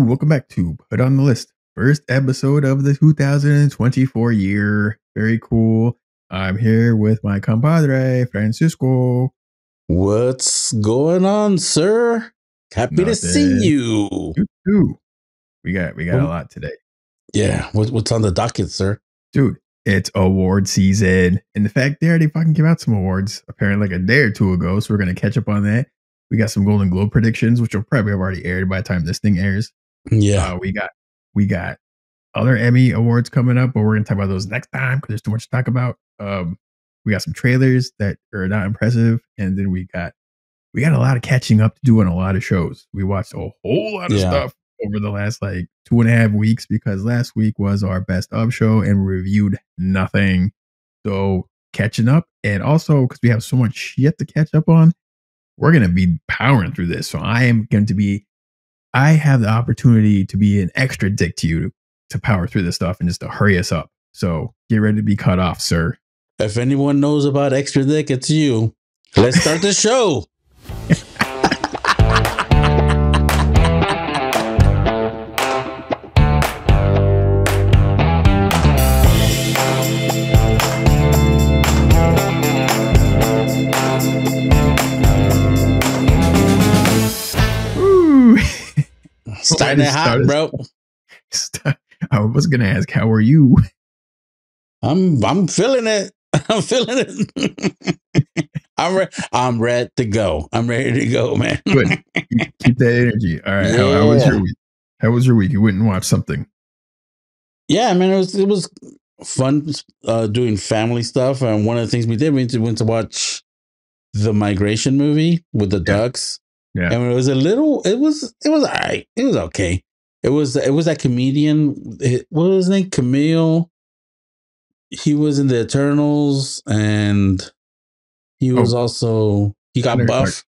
welcome back to Put on the List. First episode of the 2024 year. Very cool. I'm here with my compadre, Francisco. What's going on, sir? Happy to see you. You too. We got a lot today. Yeah. What's on the docket, sir? Dude, it's award season. And the fact they already fucking gave out some awards apparently like a day or two ago. So we're going to catch up on that. We got some Golden Globe predictions, which will probably have already aired by the time this thing airs. Yeah. We got other Emmy awards coming up, but we're going to talk about those next time because there's too much to talk about. We got some trailers that are not impressive. And then we got a lot of catching up to do on a lot of shows. We watched a whole lot of stuff over the last like 2.5 weeks because last week was our best of show and we reviewed nothing. So catching up, and also because we have so much shit to catch up on, we're going to be powering through this. So I have the opportunity to be an extra dick to you to power through this stuff and just to hurry us up. So get ready to be cut off, sir. If anyone knows about extra dick, it's you. Let's start the show. Starting it hot, bro. I was gonna ask, how are you? I'm feeling it. I'm feeling it. I'm ready to go. I'm ready to go, man. Good. Keep that energy. All right. Yeah. How was your week? How was your week? You went and watched something? Yeah, man. It was fun doing family stuff. And one of the things we did, we went to watch the Migration movie with the ducks. Yeah. And it was all right. It was okay. It was that comedian. What was his name? Camille. He was in the Eternals, and he was he got buff.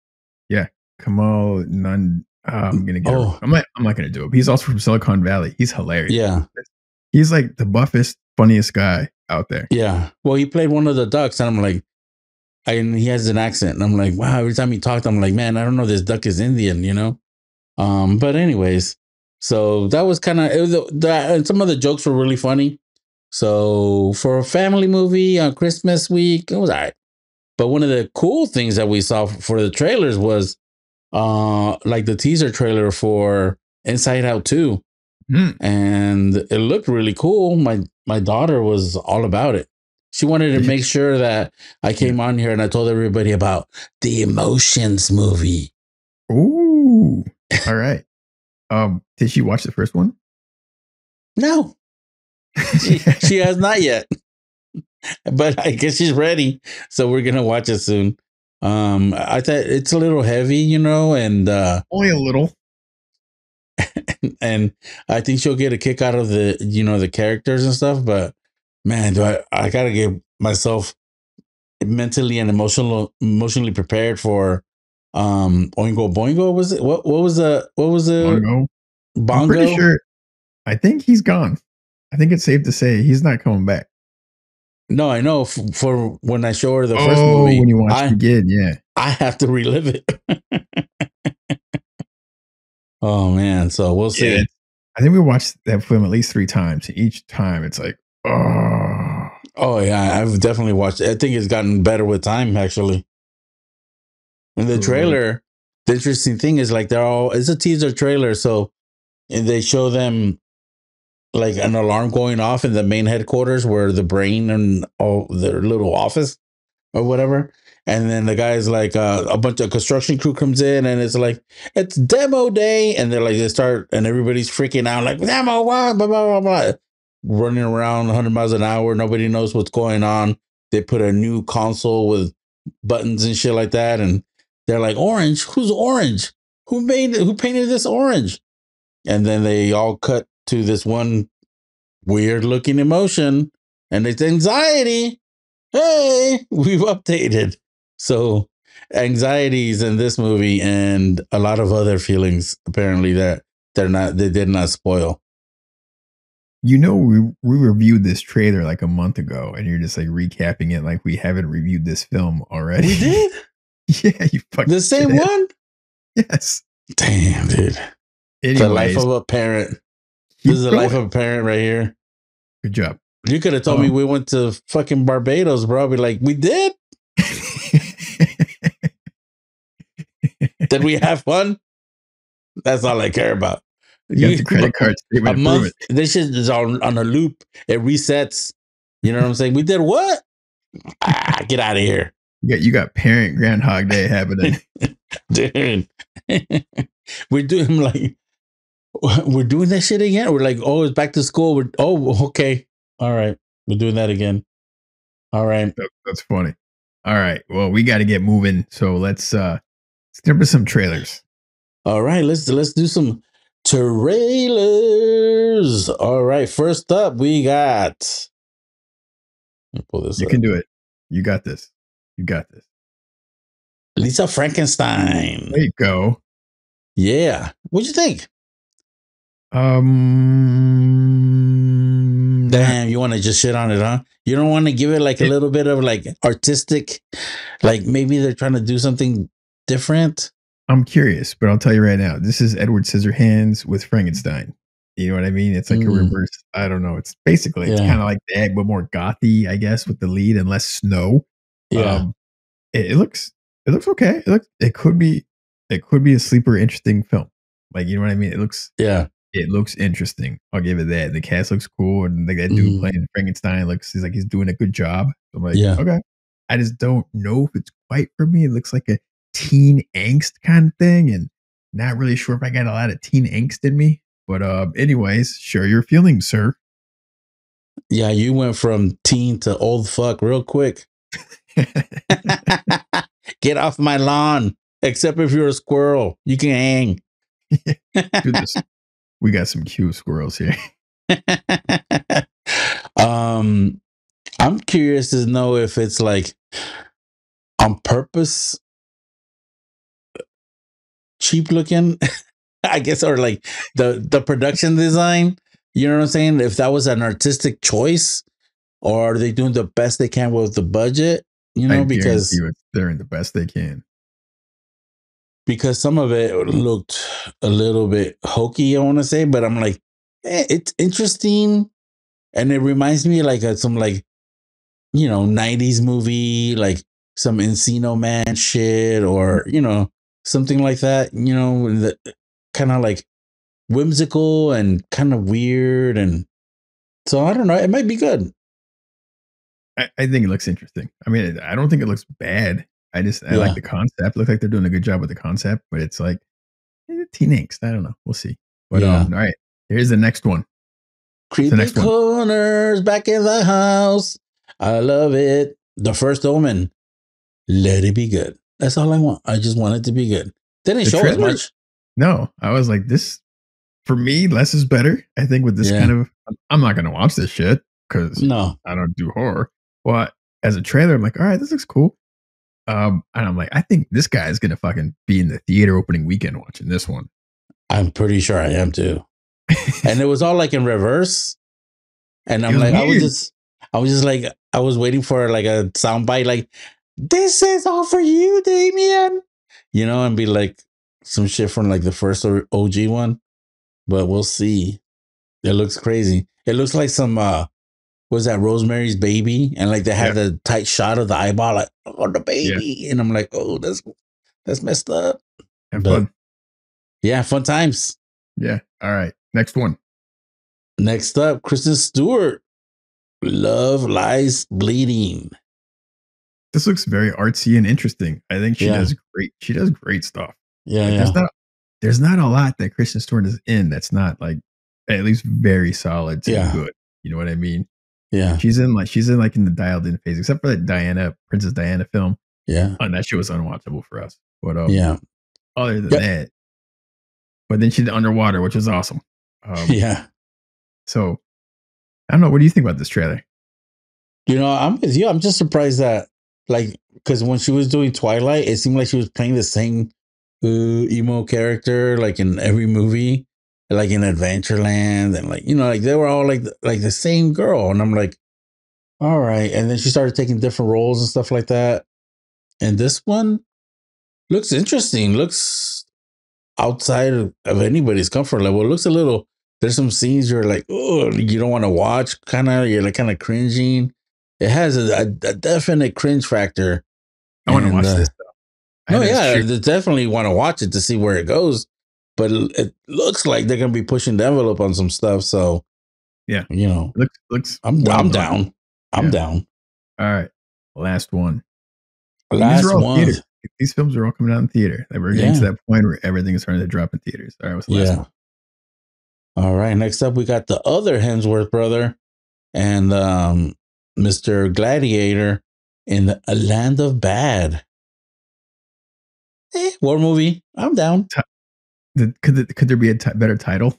Yeah. Kamal Nunn. I'm gonna get it. I'm not gonna do it. But he's also from Silicon Valley. He's hilarious. Yeah. He's like the buffest, funniest guy out there. Yeah. Well, he played one of the ducks, and I'm like, and he has an accent, and I'm like, wow. Every time he talked, I'm like, man, I don't know, this duck is Indian, you know. But anyways, so that was kind of and some of the jokes were really funny. So for a family movie on Christmas week, it was all right. But one of the cool things that we saw for the trailers was like the teaser trailer for Inside Out 2. And it looked really cool. My daughter was all about it. She wanted to make sure that I came on here and I told everybody about the Emotions movie. Ooh. All right. Did she watch the first one? No. She has not yet. But I guess she's ready. So we're gonna watch it soon. I thought it's a little heavy, you know, and only a little. And I think she'll get a kick out of the characters and stuff, but man, I gotta get myself mentally and emotionally prepared for Oingo Boingo. Was it what was the Bongo? Bongo? I'm pretty sure. I think he's gone. I think it's safe to say he's not coming back. No, I know. For when I show her the first movie, when you watch it again, yeah, I have to relive it. Oh man, so we'll see. Yeah. I think we watched that film at least 3 times. Each time, it's like, oh yeah, I've definitely watched it. I think it's gotten better with time, actually. In the trailer, the interesting thing is like it's a teaser trailer, so they show them like an alarm going off in the main headquarters where the brain and all their little office or whatever. And then the guy's like, a bunch of construction crew comes in and it's like, it's demo day. And they're like, they start and everybody's freaking out like, demo, blah, blah, blah, blah, running around 100 miles an hour. Nobody knows what's going on. They put a new console with buttons and shit like that. And they're like, orange? Who's orange? Who painted this orange? And then they all cut to this one weird looking emotion and it's anxiety. Hey, we've updated. So anxieties in this movie and a lot of other feelings apparently that they did not spoil. You know, we reviewed this trailer like a month ago and you're just like recapping it like we haven't reviewed this film already. We did? Yeah, you fucking the same one? Yes. Damn, dude. The life Anyways, of a parent. This is keep the life going. of a parent right here. Good job. You could have told me we went to fucking Barbados, bro. I'd be like, we did? Did we have fun? That's all I care about. You got the credit card statement A to prove month. This shit is on a loop. It resets. You know what I'm saying? We did what? Get out of here. You got parent Groundhog Day happening. Dude. We're doing that shit again. We're like, oh, it's back to school. Okay. All right. We're doing that again. All right. That's funny. All right. Well, we got to get moving. So let's jump to some trailers. All right. Let's do some trailers. All right. First up, we got. Let me pull this You up. can do it. You got this. You got this. Lisa Frankenstein. There you go. Yeah. What'd you think? Damn, you want to just shit on it, huh? You don't want to give it like a little bit of like artistic, like maybe they're trying to do something different. I'm curious, but I'll tell you right now, this is Edward Scissorhands with Frankenstein. You know what I mean? It's like a reverse. I don't know. It's basically it's kind of like that, but more gothy, I guess, with the lead and less snow. Yeah. It looks okay. It could be a sleeper interesting film. Like, you know what I mean? It looks interesting. I'll give it that. The cast looks cool, and like that dude playing Frankenstein he's like he's doing a good job. So I'm like, okay. I just don't know if it's quite for me. It looks like a teen angst kind of thing, and not really sure if I got a lot of teen angst in me. But anyways, share your feelings, sir. Yeah, you went from teen to old fuck real quick. Get off my lawn. Except if you're a squirrel, you can hang. We got some cute squirrels here. I'm curious to know if it's like on purpose cheap looking, I guess, or like the production design. You know what I'm saying? If that was an artistic choice, or are they doing the best they can with the budget? You know, because they're doing the best they can. Because some of it looked a little bit hokey, I want to say, but I'm like, it's interesting, and it reminds me like of some 90s movie, like some Encino Man shit, or something like that. Kind of like whimsical and kind of weird, and so I don't know. It might be good. I think it looks interesting. I mean, I don't think it looks bad. I like the concept. Looks like they're doing a good job with the concept, but it's like teen angst. I don't know. We'll see. But all right, here's the next one. Creepy corners back in the house. I love it. The First Omen. Let it be good. That's all I want. I just want it to be good. They didn't show as much. No, I was like, this for me, less is better. I think with this kind of, I'm not going to watch this shit because I don't do horror. Well, as a trailer, I'm like, all right, this looks cool. And I'm like, I think this guy is gonna fucking be in the theater opening weekend watching this one. I'm pretty sure I am too. And it was all like in reverse. And I'm like, weird. I was just like, I was waiting for like a soundbite, like, this is all for you, Damien. And be like some shit from like the first OG one. But we'll see. It looks crazy. It looks like some was that Rosemary's Baby, and like they had the tight shot of the eyeball, like the baby, and I'm like, oh, that's messed up. Fun. Yeah, fun times. Yeah. All right. Next one. Next up, Kristen Stewart. Love Lies Bleeding. This looks very artsy and interesting. I think she does great. She does great stuff. Yeah, There's not a lot that Kristen Stewart is in that's not like at least very solid to good. You know what I mean? Yeah. She's in in the dialed in phase, except for that Princess Diana film. Yeah. And that shit was unwatchable for us. But other than that, but then she did Underwater, which was awesome. So I don't know. What do you think about this trailer? I'm with you. I'm just surprised that because when she was doing Twilight, it seemed like she was playing the same emo character like in every movie. Like in Adventureland, and they were all like the same girl, and I'm like, all right. And then she started taking different roles and stuff like that. And this one looks interesting. outside of anybody's comfort level. It looks a little. There's some scenes you're like, oh, you don't want to watch. You're like kind of cringing. It has a definite cringe factor. I want to And watch this though. I no, had a yeah, strict. they definitely want to watch it to see where it goes. But it looks like they're gonna be pushing the envelope on some stuff. So Yeah, you know, looks I'm well done. down. I'm Yeah. down. All right, last one. These are Last all one. theater. These films are all coming out in theater. Like we're getting to Yeah. that point where everything is starting to drop in theaters. All right, what's the last one? All right. Next up, we got the other Hemsworth brother and Mr. Gladiator in A Land of Bad. War movie. I'm down. Could there be a better title?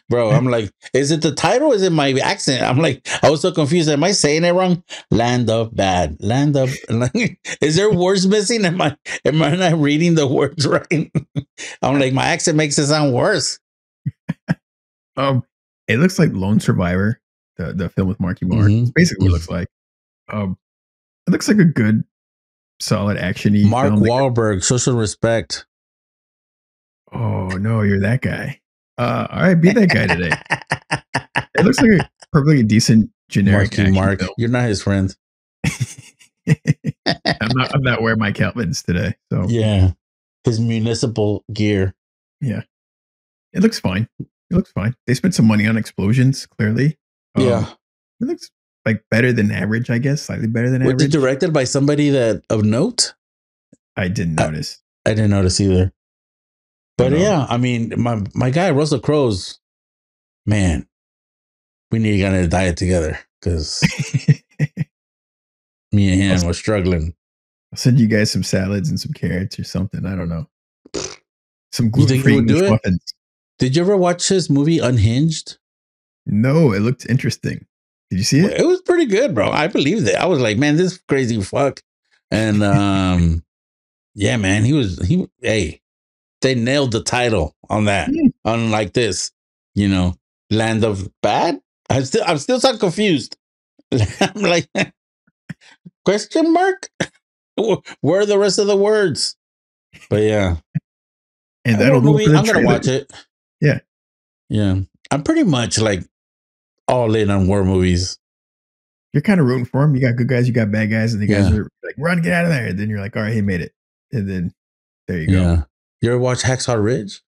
Bro, I'm like, is it the title or is it my accent? I'm like, I was so confused. Am I saying it wrong? Land of Bad. Land of. Is there words missing? Am I not reading the words right? I'm like, my accent makes it sound worse. It looks like Lone Survivor, the film with Marky Mark. Mm-hmm. It's basically what it looks like. It looks like a good, solid actiony Mark film. Wahlberg, Social Respect. Oh no, you're that guy. All right, be that guy today. It looks like a perfectly decent generic Marky action Mark. film. You're not his friend. I'm not wearing my Calvins today. So yeah, his municipal gear. Yeah, it looks fine. It looks fine. They spent some money on explosions. Clearly, Yeah, it looks like better than average. I guess slightly better than was average. it directed by somebody that of note? I didn't notice. I didn't notice either. But yeah, I mean, my guy Russell Crowe's, man, we need to get on a diet together because me and him were struggling. I'll send you guys some salads and some carrots or something. I don't know. Some You think he gluten-free would do it? muffins. Did you ever watch his movie Unhinged? No, it looked interesting. Did you see it? It was pretty good, bro. I believed it. I was like, man, this crazy fuck. And yeah, man, hey, they nailed the title on that. Unlike this, Land of Bad. I'm still so confused. I'm like, question mark? Where are the rest of the words? But yeah. And that'll do it for the I'm gonna watch it. Yeah. Yeah. I'm pretty much like all in on war movies. You're kind of rooting for them. You got good guys, you got bad guys, and the guys are like, run, get out of there. And then you're like, all right, he made it. And then there you go. Yeah. You ever watch Hacksaw Ridge?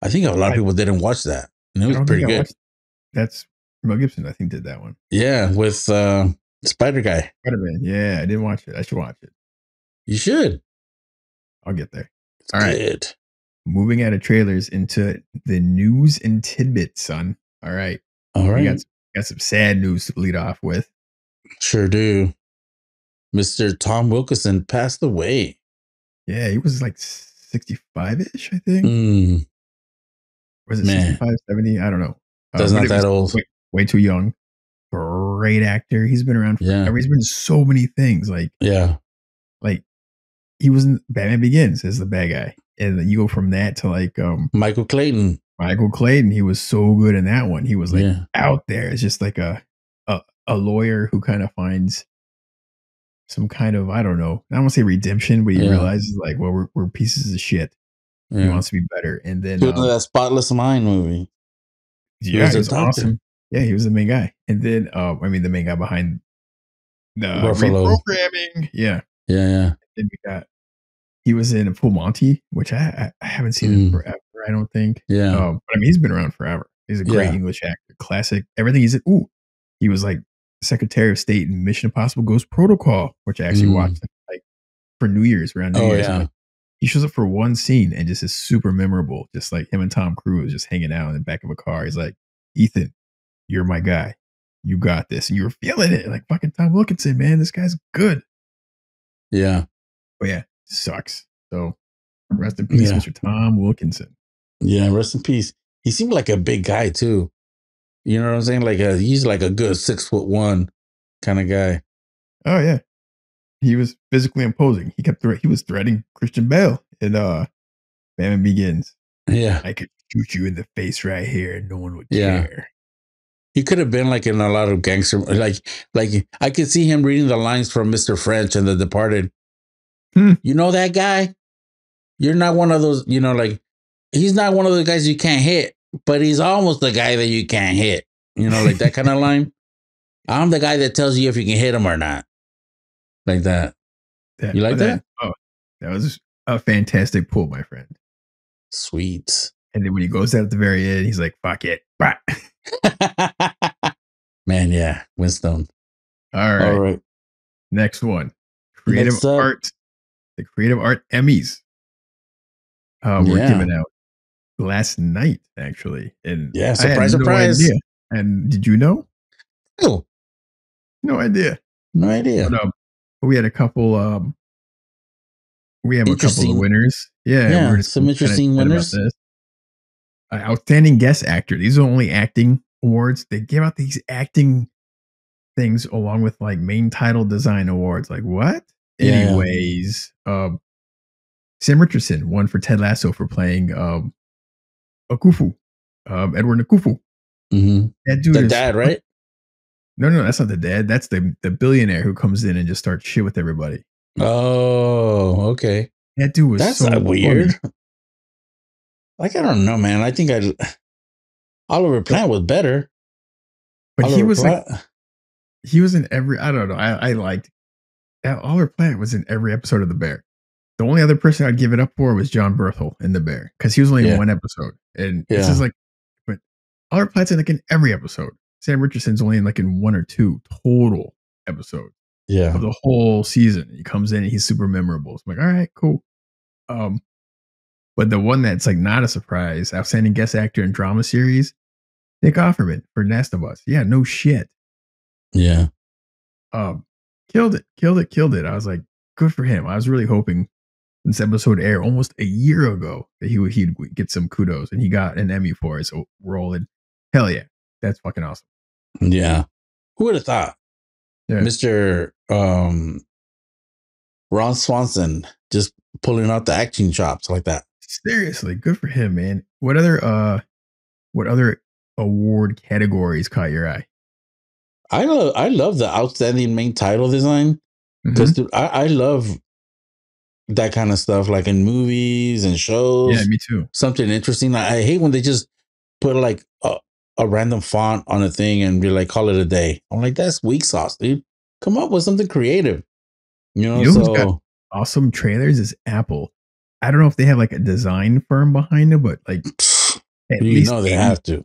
I think a lot of people didn't watch that. And it was pretty good. That's Mel Gibson, I think, did that one. Yeah, with Spider Guy. Spider-Man. Yeah, I didn't watch it. I should watch it. You should. I'll get there. It's all right. Good. Moving out of trailers into the news and tidbits, son. All right. All right. We got some sad news to lead off with. Sure do. Mr. Tom Wilkinson passed away. Yeah, he was like 65-ish, I think. Was it 65, 70? I don't know. That's not that old. Way too young. Great actor. He's been around forever. Yeah. He's been in so many things. Like he was in Batman Begins as the bad guy. And then you go from that to like Michael Clayton. He was so good in that one. He was like out there. It's just like a lawyer who kind of finds some kind of, I don't know, I don't want to say redemption, but he realizes like, well, we're pieces of shit. Yeah. He wants to be better. And then that Spotless Mind movie. Yeah, he was awesome. Yeah, he was the main guy. And then the main guy behind the reprogramming. Yeah. Yeah. And he was in Full Monty, which I haven't seen in forever, I don't think. Yeah. But I mean, he's been around forever. He's a great English actor. Classic. Everything he's in. Ooh. He was like Secretary of State in Mission Impossible Ghost Protocol, which I actually watched like for New Year's, around New Year's. Yeah. He shows up for one scene and just is super memorable. Just like him and Tom Cruise just hanging out in the back of a car. He's like, Ethan, you're my guy. You got this. And you were feeling it. Like fucking Tom Wilkinson, man. This guy's good. Yeah. But yeah, sucks. So rest in peace, Mr. Tom Wilkinson. Yeah, rest in peace. He seemed like a big guy too. You know what I'm saying? Like he's like a good 6'1" kind of guy. Oh yeah. He was physically imposing. He was threatening Christian Bale in Batman Begins. Yeah. I could shoot you in the face right here and no one would care. He could have been like in a lot of gangster, like I could see him reading the lines from Mr. French and The Departed. You know that guy? you're not one of those, like he's not one of the guys you can't hit, but he's almost the guy that you can't hit. Like that kind of line. I'm the guy that tells you if you can hit him or not. Like that. That You like that? that was a fantastic pull, my friend. Sweet. And then when he goes out at the very end, he's like, "Fuck it, bah." Man, yeah, Winston. All All right, right. next one, creative Next up. art. The creative art Emmys were Yeah. given out last night, actually, and Yeah. I had Surprise, no surprise. idea. And did you know? Oh, No idea. no idea. But we had a couple. We have a couple of Interesting. winners. Yeah, we were Yeah. just Some kind of interesting chat about winners. this. Outstanding guest actor. These are only acting awards. They give out these acting things along with like main title design awards. Like what? Yeah. Anyways, Sam Richardson won for Ted Lasso for playing Akufu, Edward Akufu. Mm-hmm. That dude The is dad, right? no, that's not the dad. That's the billionaire who comes in and just starts shit with everybody. Oh, okay. That dude was That's so weird. funny. Like, I don't know, man. I think Oliver Plant was better. But Oliver Plant. He was in every. I don't know. I liked Oliver Plant was in every episode of The Bear. The only other person I'd give it up for was John Berthel in The Bear because he was only in one episode, and this is like, but Oliver Plant's in like in every episode. Sam Richardson's only in like in one or two total episodes of the whole season. He comes in and he's super memorable. So I'm like, all right, cool. But the one that's like not a surprise, outstanding guest actor in drama series, Nick Offerman for Last of Us. Yeah, no shit. Yeah. Killed it. I was like, good for him. I was really hoping this episode aired almost a year ago that he'd get some kudos, and he got an Emmy for it. So rolling, hell yeah, that's fucking awesome. Yeah. Who would have thought? Yeah. Mr. Ron Swanson just pulling out the acting chops like that. Seriously, good for him, man. What other award categories caught your eye? I love the outstanding main title design because I love that kind of stuff, like in movies and shows. Yeah, me too. Something interesting. I hate when they just put like a random font on a thing and be like, call it a day. I'm like, that's weak sauce, dude. Come up with something creative. Who's got awesome trailers is Apple. I don't know if they have like a design firm behind it, but like at least they have to.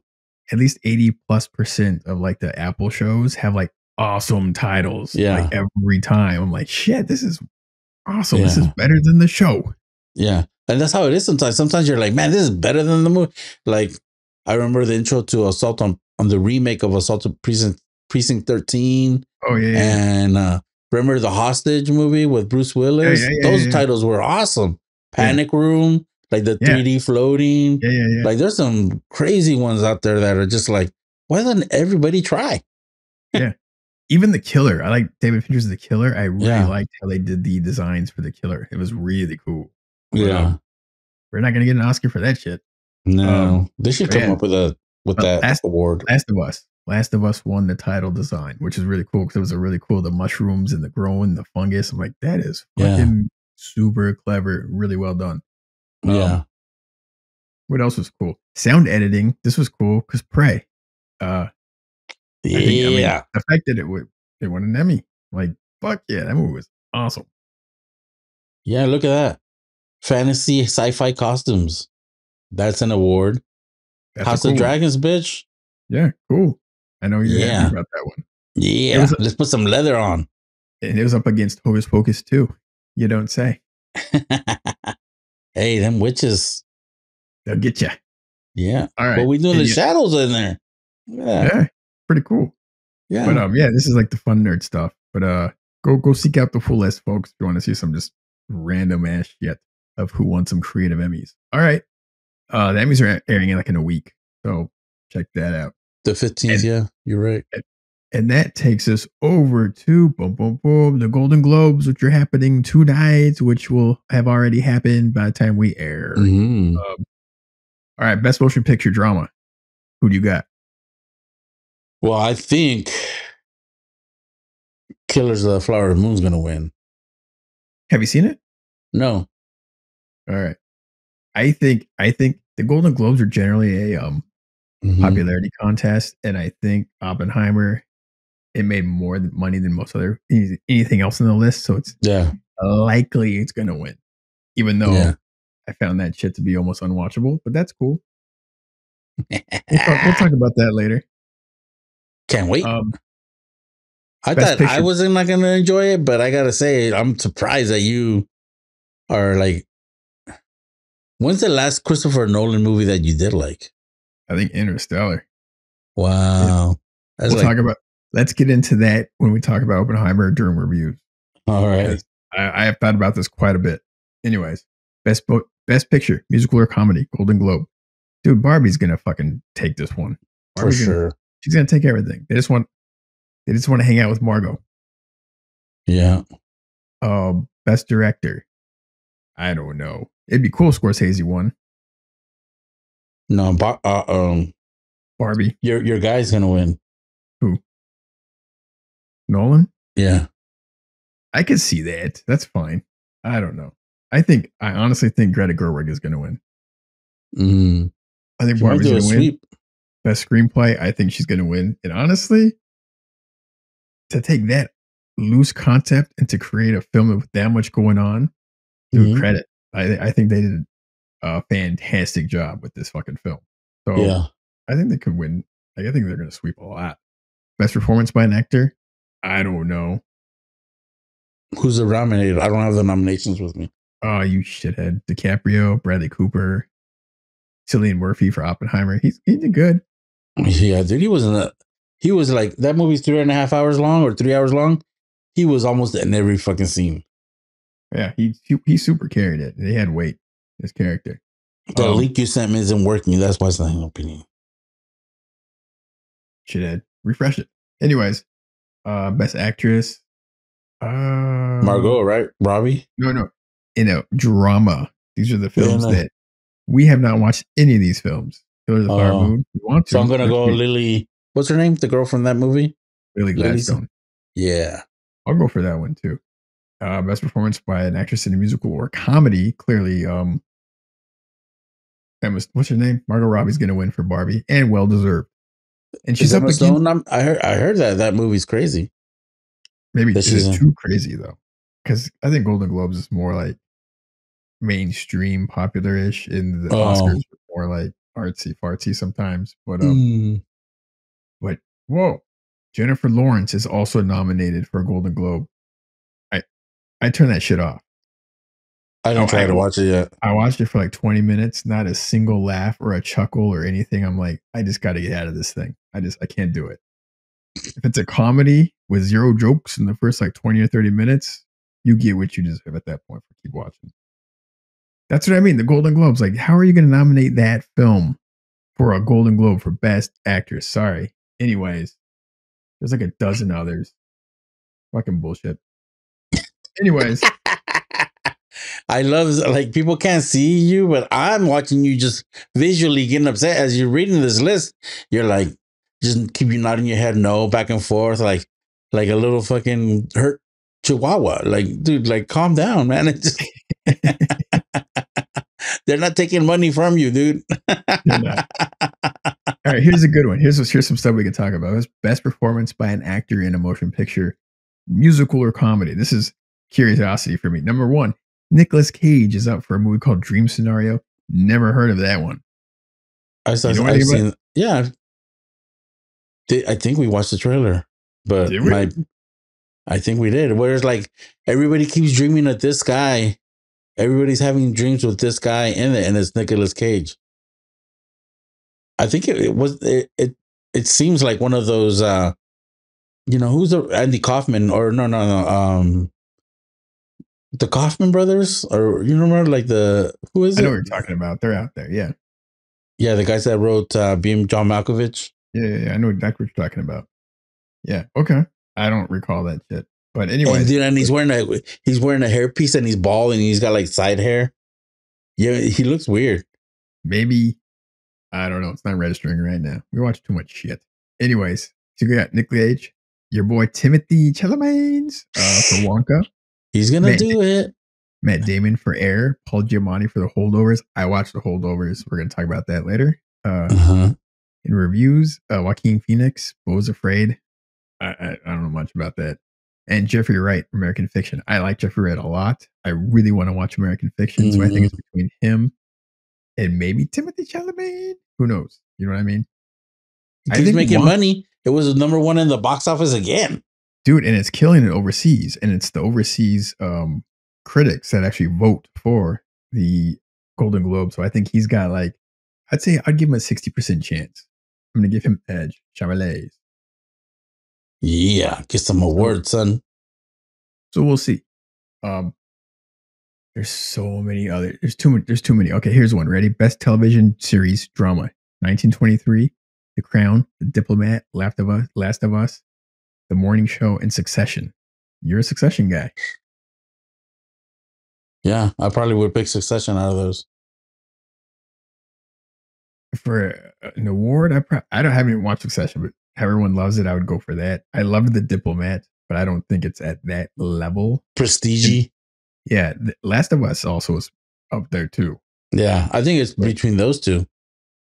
At least 80+% of like the Apple shows have like awesome titles. Yeah. Like every time. I'm like, shit, this is awesome. Yeah. This is better than the show. Yeah. And that's how it is sometimes. Sometimes you're like, man, this is better than the movie. Like, I remember the intro to Assault on the remake of Assault on Precinct 13. Oh, yeah. And remember the Hostage movie with Bruce Willis? Those titles were awesome. Panic Room, like the 3D floating. Yeah. Like, there's some crazy ones out there that are just like, why doesn't everybody try? Yeah. Even The Killer. I like David Fincher's The Killer. I really liked how they did the designs for The Killer. It was really cool. But, we're not going to get an Oscar for that shit. No. They should come up with that award. Last of Us won the title design, which is really cool because it was a really cool, the mushrooms and the growing, the fungus. I'm like, that is fucking super clever. Really well done. Yeah. What else was cool? Sound editing. This was cool because Prey. I mean, the fact that it won an Emmy. Like, fuck yeah, that movie was awesome. Yeah, look at that. Fantasy sci-fi costumes. That's an award. House of Dragons, bitch. Yeah, cool. I know you're happy about that one. Yeah, let's put some leather on. And it was up against Hocus Pocus too. You don't say. Hey, them witches. They'll get you. Yeah. All right. But we doing the shadows in there. Yeah. Pretty cool. Yeah. But this is like the fun nerd stuff. But go seek out the full list, folks, if you want to see some just random ass shit of who won some creative Emmys. All right. The Emmys are airing in a week. So check that out. The 15th, you're right. And that takes us over to the Golden Globes, which are happening tonight, which will have already happened by the time we air. All right, Best Motion Picture Drama. Who do you got? Well, I think Killers of the Flower Moon is going to win. Have you seen it? No. All right. I think the Golden Globes are generally a Hmm. popularity contest, and I think Oppenheimer it made more money than most other anything else on the list, so it's Yeah. likely it's gonna win. Even though Yeah. I found that shit to be almost unwatchable, but that's cool. We'll talk about that later. Can't wait. Um, I best thought I picture. wasn't not gonna enjoy it, but I gotta say, I'm surprised that you are like. When's the last Christopher Nolan movie that you did like? I think Interstellar. Yeah, Wow, that's we'll like talk about. Let's get into that when we talk about Oppenheimer during reviews all right because I have thought about this quite a bit. Anyways, best picture, musical or comedy, Golden Globe. Dude, Barbie's gonna fucking take this one. for Barbie's gonna sure. she's gonna take everything. They just want to hang out with Margot. Yeah, Best director. I don't know. It'd be cool if Scorsese won. no, Barbie. your guy's gonna win. Who? Nolan? Yeah, I could see that. That's fine. I don't know. I honestly think Greta Gerwig is gonna win. mm. I think She might Barbie's do a gonna win. sweep. Best screenplay, I think she's gonna win. And honestly, to take that loose concept and to create a film with that much going on, dude, Hmm. credit. I think they did a fantastic job with this fucking film. So Yeah, I think they could win. Like, I think they're gonna sweep a lot. Best performance by an actor? I don't know. who's the nominated? I don't have the nominations with me. Oh, you shithead. DiCaprio, Bradley Cooper, Cillian Murphy for Oppenheimer. He did good. Yeah, dude, he was in a. He was like that movie's 3.5 hours long or 3 hours long. He was almost in every fucking scene. Yeah, he super carried it. He had weight. His character. The Um, link you sent me isn't working. That's why it's not an opinion. shithead. Refresh it. Anyways, best actress. Uh, Margot, right? Robbie. no. In a drama. These are the Yeah, films no. that we have not watched any of these films. Killers of the Flower Moon. We want So I'm to. gonna Let's go see. Lily. What's her name? The girl from that movie. Lily Lily's. Gladstone. Yeah. I'll go for that one too. Best performance by an actress in a musical or comedy. Clearly, what's her name? Margot Robbie's gonna win for Barbie, and well deserved. And Is she's up Emma against Stone? I heard that movie's crazy. maybe That is she's it in. too crazy though? Because I think Golden Globes is more like mainstream, popular-ish, and the Oscars Oh. are more like artsy fartsy sometimes. Mm. But whoa, Jennifer Lawrence is also nominated for a Golden Globe. I I turn that shit off. I I, didn't try I to watch it yet. I watched it for like 20 minutes, not a single laugh or a chuckle or anything. I'm like, I just got to get out of this thing. I can't do it. If it's a comedy with zero jokes in the first like 20 or 30 minutes, you get what you deserve at that point for keep watching. That's what I mean. The Golden Globes, like, how are you going to nominate that film for a Golden Globe for Best Actress? Sorry. Anyways, there's like a dozen others. Fucking bullshit. Anyways, I love like people can't see you, but I'm watching you just visually getting upset as you're reading this list. You're like, just keep you nodding your head no back and forth, like a little fucking hurt chihuahua. Like, dude, like calm down, man. It just they're not taking money from you, dude. they're not. All right, here's a good one. Here's some stuff we can talk about. Best performance by an actor in a motion picture, musical or comedy. This is curiosity for me. Number one, Nicolas Cage is up for a movie called Dream Scenario. Never heard of that one. You know I've anything about it? seen, yeah. I think we watched the trailer, but Did we? I think we did. Whereas like everybody keeps dreaming of this guy. Everybody's having dreams with this guy in it, and it's Nicolas Cage. I think it seems like one of those who's the Andy Kaufman or no the Kaufman brothers, or you remember like the who is I know what it? you're talking about. They're out there. Yeah. Yeah, the guys that wrote Being John Malkovich. Yeah. I know exactly what you're talking about. Yeah. Okay. I don't recall that shit. But And anyways, dude, and he's wearing a hairpiece and he's bald and he's got like side hair. Yeah, he looks weird. maybe I don't know. It's not registering right now. We watch too much shit. Anyways, so we got Nick Cage, your boy Timothy Chalamet for Wonka. He's gonna Man, do it. Matt Damon for Air, Paul Giamatti for The Holdovers. I watched The Holdovers. We're going to talk about that later. Uh-huh. In reviews, Joaquin Phoenix, Beau's Afraid. I don't know much about that. And Jeffrey Wright, American Fiction. I like Jeffrey Wright a lot. I really want to watch American Fiction, so I think it's between him and maybe Timothy Chalamet. Who knows? You know what I mean? He keeps making money. It was number one in the box office again. Dude, and it's killing it overseas. And it's the overseas critics that actually vote for the Golden Globe. So I think he's got like, I'd say I'd give him a 60% chance. I'm going to give him edge. Chalamet. Yeah, get some awards, son. So we'll see. There's so many other. There's too many. Okay, here's one. Ready? Best television series drama: 1923, The Crown, The Diplomat, Last of Us, The Morning Show, and Succession. You're a Succession guy. Yeah, I probably would pick Succession out of those. For an award, I haven't watched Succession, but everyone loves it. I would go for that. I loved The Diplomat, but I don't think it's at that level. Prestige. Yeah, Last of Us also is up there too. Yeah, I think it's between those two.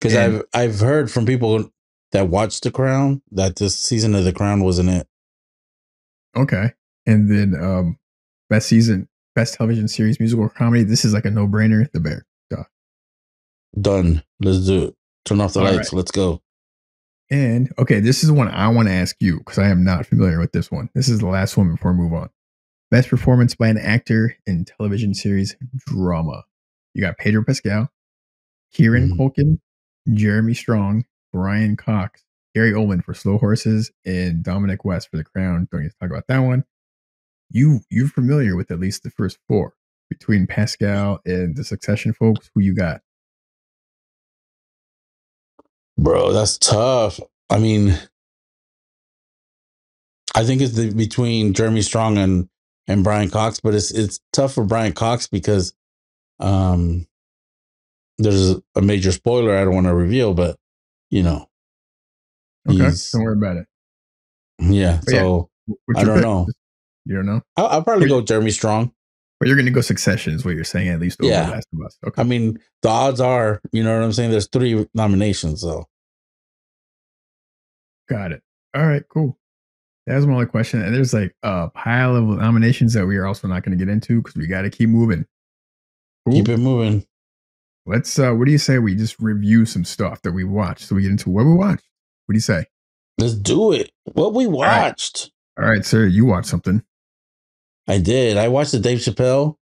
Because I've heard from people that watched The Crown that this season of The Crown wasn't it. Okay. And then best television series, musical or comedy. This is like a no-brainer. The Bear. Duh. Done. Let's do it. Turn off the lights. Right. Let's go. And okay, this is one I want to ask you because I am not familiar with this one. This is the last one before we move on. Best performance by an actor in television series drama. You got Pedro Pascal, Kieran Culkin, Jeremy Strong, Brian Cox, Gary Oldman for Slow Horses, and Dominic West for The Crown. Don't need to talk about that one. You're familiar with at least the first four. Between Pascal and the Succession folks, who you got? Bro, that's tough. I mean, I think it's between Jeremy Strong and Brian Cox, but it's tough for Brian Cox because there's a major spoiler I don't want to reveal, but you know. Okay, don't worry about it. Yeah, but so I don't know. You don't know? I'll probably go Jeremy Strong. But you're going to go Succession is what you're saying, at least over Last of Us. Okay. I mean, the odds are, you know what I'm saying? There's 3 nominations, so. Got it. All right, cool. That was my only question. And there's like a pile of nominations that we are also not going to get into because we got to keep moving. Cool. Keep it moving. Let's, what do you say we just review some stuff that we watched so we get into what we watched? What do you say? Let's do it. What we watched. All right, sir. You watched something. I did. I watched the Dave Chappelle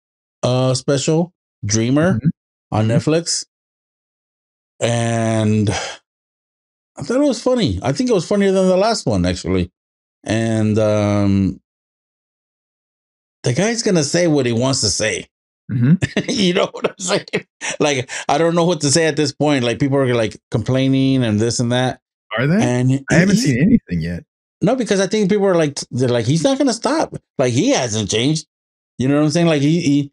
special, Dreamer, on Netflix. And I thought it was funny. I think it was funnier than the last one, actually. And the guy's going to say what he wants to say. You know what I'm saying? Like, I don't know what to say at this point. Like, people are like complaining and this and that. Are they? And I haven't seen anything yet. No, because I think people are like, they're like, he's not going to stop. Like, he hasn't changed. You know what I'm saying? Like, he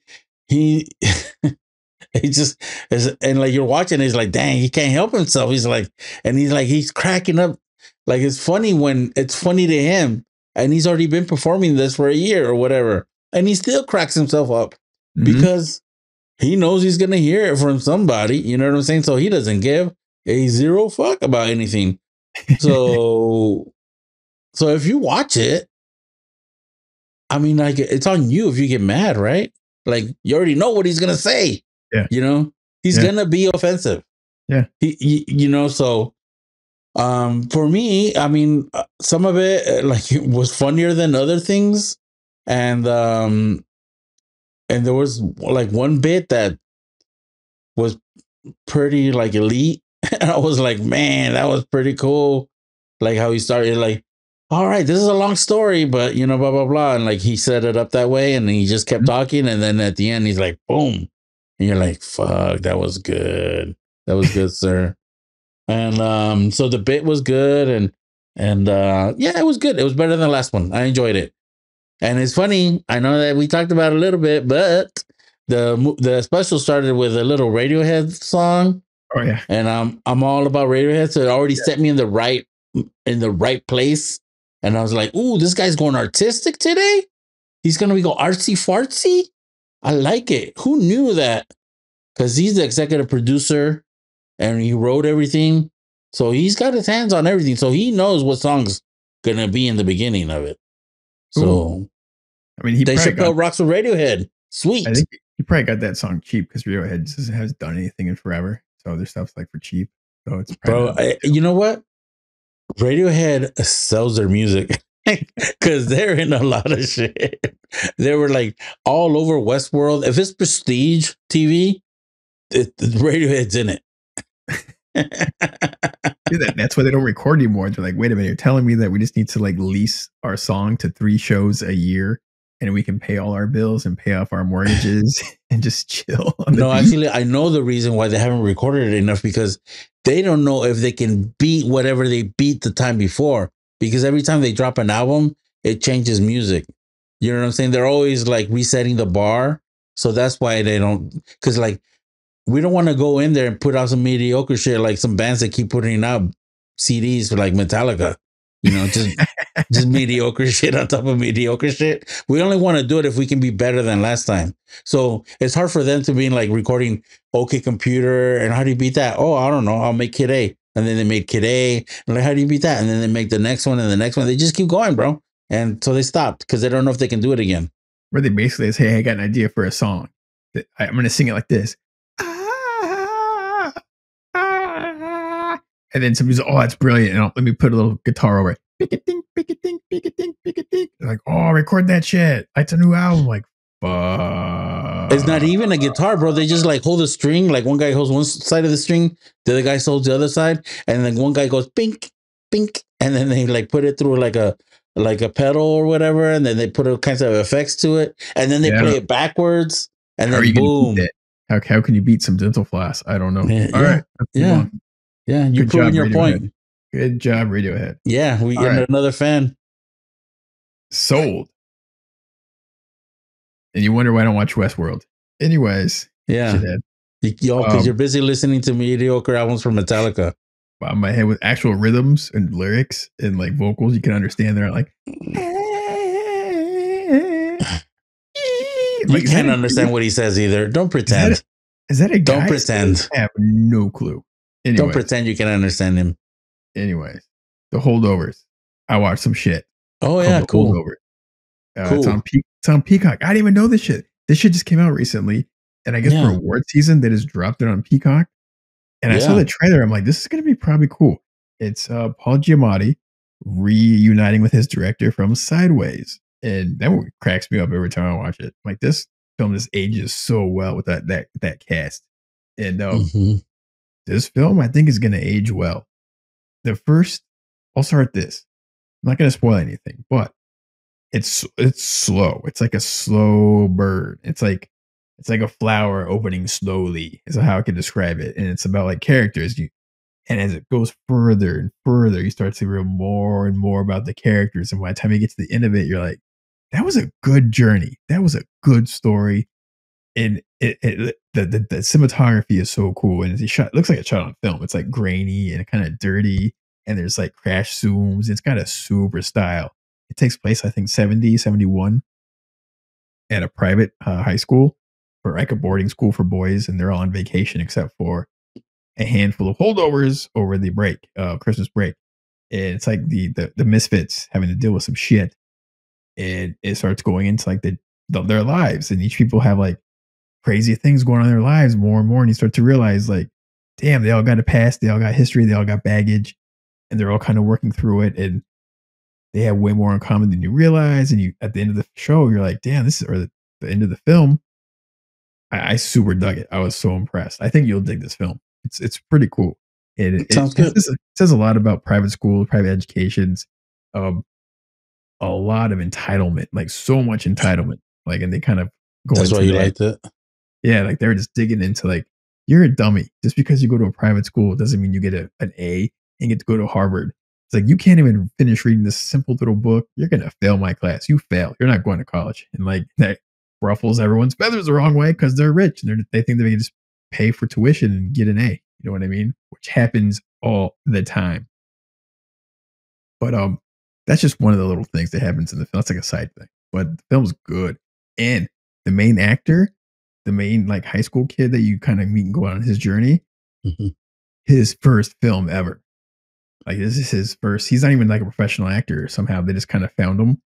just is, and like you're watching, he's like, dang, he can't help himself. He's like, he's cracking up. Like, it's funny when it's funny to him, and he's already been performing this for a year or whatever, and he still cracks himself up because he knows he's gonna hear it from somebody. You know what I'm saying? So he doesn't give a zero fuck about anything. So if you watch it, I mean, like, it's on you if you get mad, right? Like, you already know what he's gonna say. Yeah, you know, he's gonna be offensive. Yeah, you know. So, for me, I mean, some of it like it was funnier than other things, and there was like one bit that was pretty like elite, and I was like, man, that was pretty cool. Like how he started, like, all right, this is a long story, but you know, blah blah blah, and like he set it up that way, and he just kept talking, and then at the end, he's like, boom. And you're like, fuck, that was good. That was good, sir. And so the bit was good, and yeah, it was good. It was better than the last one. I enjoyed it. And it's funny, I know that we talked about it a little bit, but the special started with a little Radiohead song. Oh yeah. And I'm all about Radiohead, so it already set me in the right place. And I was like, ooh, this guy's going artistic today. He's gonna go artsy fartsy. I like it. Who knew that? Because he's the executive producer and he wrote everything. So he's got his hands on everything. So he knows what song's gonna be in the beginning of it. Cool. So I mean, he Dave probably got. Chappelle rocks with Radiohead. I Sweet. think he probably got that song cheap because Radiohead just hasn't done anything in forever. So their stuff's like for cheap. So it's probably Bro, not a big deal. you know what? Radiohead sells their music because they're in a lot of shit. They were like all over Westworld. If it's prestige TV, Radiohead's in it. Yeah, that's why they don't record anymore. They're like, wait a minute, you're telling me that we just need to like lease our song to 3 shows a year and we can pay all our bills and pay off our mortgages and just chill on the No, beach? actually, I know the reason why they haven't recorded it enough because they don't know if they can beat whatever they beat the time before. Because every time they drop an album, it changes music. You know what I'm saying? They're always like resetting the bar. So that's why they don't. Because like we don't want to go in there and put out some mediocre shit like some bands that keep putting out CDs for like Metallica. You know, just mediocre shit on top of mediocre shit. We only want to do it if we can be better than last time. So it's hard for them to be like recording OK Computer. And how do you beat that? Oh, I don't know. I'll make Kid A. And then they made Kid A. And like, how do you beat that? And then they make the next one and the next one. They just keep going, bro. And so they stopped because they don't know if they can do it again. Where they basically say, hey, I got an idea for a song. I'm going to sing it like this. Ah, ah. And then somebody's like, oh, that's brilliant. And let me put a little guitar over it. Pick a ding, pick a ding, pick a ding, pick a ding. Like, oh, record that shit. It's a new album. Like, fuck. It's not even a guitar, bro. They just like hold a string. Like one guy holds one side of the string, the other guy holds the other side, and then one guy goes pink, pink, and then they like put it through like a pedal or whatever, and then they put all kinds of effects to it, and then they play it backwards, and How are then you going to beat boom. that? How can you beat some dental floss? I don't know. Yeah, All right, let's move yeah, on. yeah. You're Good proving job, your Radiohead. point. Good job, Radiohead. Yeah, we All get right. another fan. Sold. And you wonder why I don't watch Westworld. Anyways, Yeah, shithead. because you're busy listening to mediocre albums from Metallica. Bob my head with actual rhythms and lyrics and like vocals you can understand. They're like, You can't understand what he says either. Don't pretend. Is that a guy? Don't pretend. I have no clue. Anyways, Don't pretend you can understand him. Anyways, the Holdovers. I watched some shit. Oh yeah, cool. Holdovers. Cool. It's on Peacock. I didn't even know this shit. This shit just came out recently, and I guess for award season they just dropped it on Peacock. And I saw the trailer. I'm like, this is going to be probably cool. It's Paul Giamatti reuniting with his director from Sideways, and that one cracks me up every time I watch it. Like this film just ages so well with that cast, and this film I think is going to age well. I'll start this. I'm not going to spoil anything, but it's slow. It's like a slow bird. It's like a flower opening slowly is how I could describe it. And it's about like characters. And as it goes further and further, you start to read more and more about the characters. And by the time you get to the end of it, you're like, that was a good journey. That was a good story. And the cinematography is so cool. And it looks like it's shot on film. It's like grainy and kind of dirty. And there's like crash zooms. It's got a super style. It takes place, I think, 70, 71 at a private high school or like a boarding school for boys. And they're all on vacation except for a handful of holdovers over the break, Christmas break. And it's like the misfits having to deal with some shit. And it starts going into like their lives. And each people have like crazy things going on in their lives more and more. And you start to realize like, damn, they all got a past, they all got history, they all got baggage, and they're all kind of working through it. And they have way more in common than you realize. And you, at the end of the show, you're like, damn, the end of the film. I super dug it. I was so impressed. I think you'll dig this film. It's pretty cool. It Sounds good. It says a lot about private schools, private educations, a lot of entitlement, like so much entitlement. Like, and they kind of go That's into why you that. liked it. Yeah, like they're just digging into like, you're a dummy. Just because you go to a private school doesn't mean you get an A and get to go to Harvard. It's like, you can't even finish reading this simple little book. You're going to fail my class. You fail. You're not going to college. And like that ruffles everyone's feathers the wrong way because they're rich and they think they can just pay for tuition and get an A. You know what I mean? Which happens all the time. But that's just one of the little things that happens in the film. It's like a side thing. But the film's good. And the main actor, the main like high school kid that you kind of meet and go on his journey, Mhm. his first film ever. Like this is his first. He's not even like a professional actor. Somehow they just kind of found him,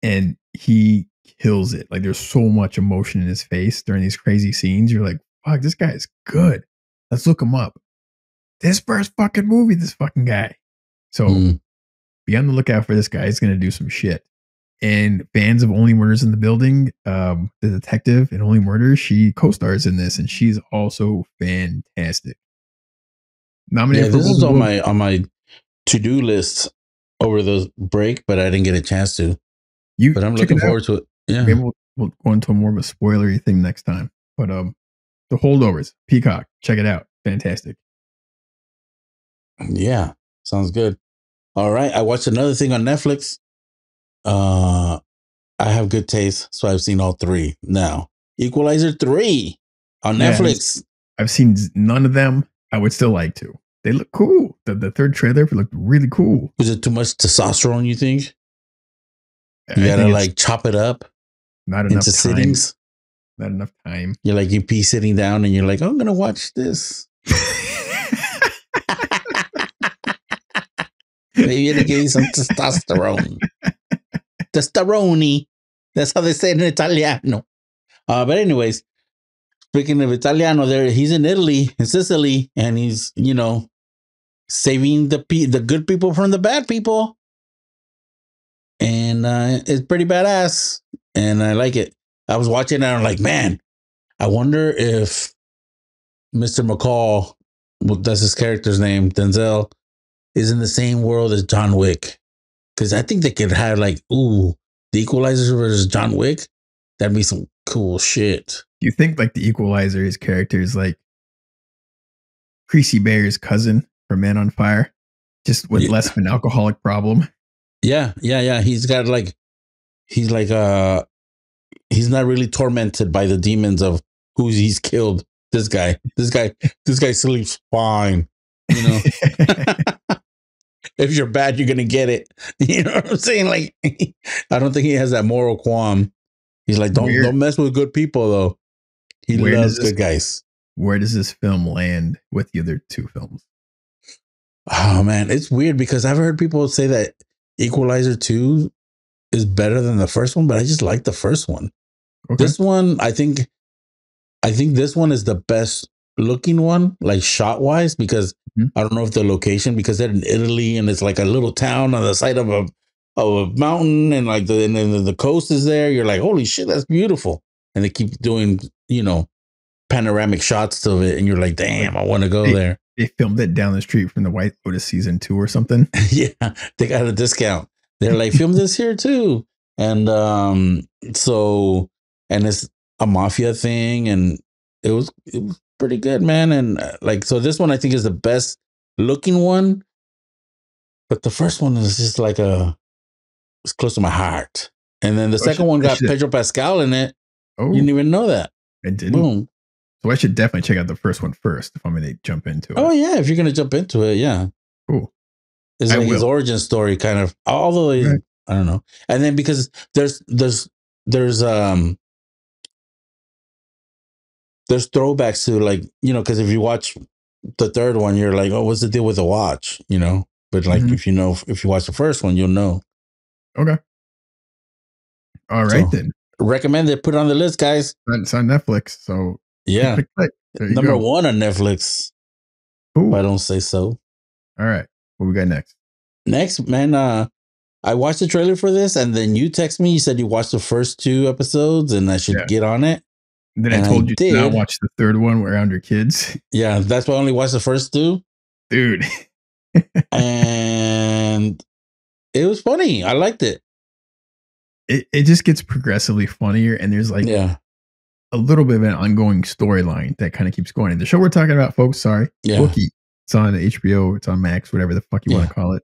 and he kills it. Like there's so much emotion in his face during these crazy scenes. You're like, fuck, this guy is good. Let's look him up. This first fucking movie, this fucking guy. So Mm. be on the lookout for this guy. He's gonna do some shit. And fans of Only Murders in the Building, the detective in Only Murders, she co-stars in this, and she's also fantastic. Yeah, Nominated for this is Golden Globe. on my to-do list over the break, but I didn't get a chance to. You But I'm check it looking out. forward to it. Yeah. Maybe we'll go into more of a spoilery thing next time. But the Holdovers, Peacock, check it out. Fantastic. Yeah. Sounds good. All right. I watched another thing on Netflix. I have good taste, so I've seen all three now. Equalizer 3 on Yeah, Netflix. I've seen none of them. I would still like to. They look cool. The third trailer looked really cool. Was it too much testosterone, you think? You I gotta think it's like chop it up not enough into time. sittings. Not enough time. You're like, you pee sitting down and you're like, I'm gonna watch this. Maybe it'll give you some testosterone. Testosterone. That's how they say it in Italiano. But anyways, speaking of Italiano, he's in Italy, in Sicily, and he's, saving the good people from the bad people. And it's pretty badass. And I like it. I was watching it and I'm like, man, I wonder if Mr. McCall, that's his character's name, Denzel, is in the same world as John Wick. Because I think they could have like, the Equalizer versus John Wick. That'd be some cool shit. You think like the Equalizer, his character is like Creasy Bear's cousin from Man on Fire, just with less of an alcoholic problem. Yeah. He's got like, he's not really tormented by the demons of who he's killed. This guy sleeps fine. If you're bad, you're gonna get it. You know what I'm saying? Like, I don't think he has that moral qualm. He's like, don't mess with good people though. He loves good guys. Where does this film land with the other two films? Oh man, it's weird because I've heard people say that Equalizer 2 is better than the first one, but I just like the first one. Okay. This one, I think this one is the best looking one, like shot wise, because I don't know if the location, because they're in Italy and it's like a little town on the side of a mountain, and like the coast is there. You're like, holy shit, that's beautiful. And they keep doing, panoramic shots of it, and you're like, damn, I want to go there. They filmed it down the street from the White Lotus season 2 or something. Yeah, they got a discount. They're like, film this here too. And so, and it's a mafia thing, and it was pretty good, man. And so this one I think is the best looking one, but the first one is just like it's close to my heart. And then the second one got Pedro Pascal in it. Oh, you didn't even know that. I didn't. Boom. So I should definitely check out the first one first if I'm going to jump into it. Oh yeah, if you're going to jump into it, yeah. Cool. It's like his origin story, kind of. Although I don't know. And then because there's throwbacks to, like, because if you watch the third one, you're like, oh, what's the deal with the watch? But like if you watch the first one, you'll know. Okay. All right, then. Recommend it. Put it on the list, guys. It's on Netflix, so yeah, number 1 on Netflix. Ooh. If I don't say so. All right, what we got next? Next, man, I watched the trailer for this, and then you text me. You said you watched the first 2 episodes, and I should get on it. And then I told you to not watch the third one around your kids. Yeah, that's why I only watched the first 2. Dude. And it was funny. I liked it. It just gets progressively funnier, and there's like a little bit of an ongoing storyline that kind of keeps going. And the show we're talking about, folks, Bookie. It's on HBO, it's on Max, whatever the fuck you want to call it.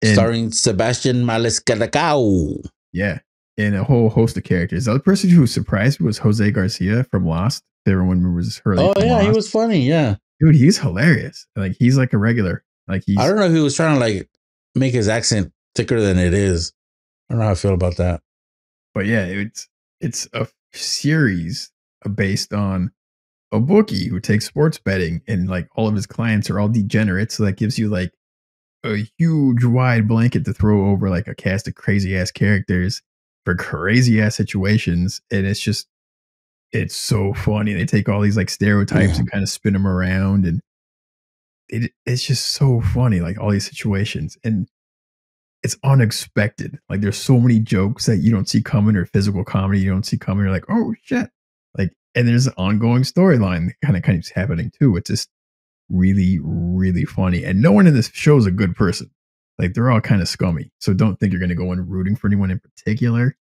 And starring Sebastian Maniscalco. Yeah. And a whole host of characters. The other person who was surprised was Jose Garcia from Lost. If everyone remembers Hurley. Oh, yeah, Lost. He was funny. Yeah. Dude, he's hilarious. Like, he's like a regular. Like, I don't know if he was trying to like make his accent thicker than it is. I don't know how I feel about that. But yeah, it's series based on a bookie who takes sports betting, and like all of his clients are all degenerates. So that gives you like a huge wide blanket to throw over like a cast of crazy ass characters for crazy ass situations. And it's so funny. They take all these like stereotypes Yeah. and kind of spin them around, and it's just so funny, like all these situations. And it's unexpected. Like there's so many jokes that you don't see coming, or physical comedy you don't see coming. You're like, oh shit. Like, and there's an ongoing storyline that kind of keeps happening too. It's just really, really funny. And no one in this show is a good person. Like they're all kind of scummy. So don't think you're gonna go in rooting for anyone in particular.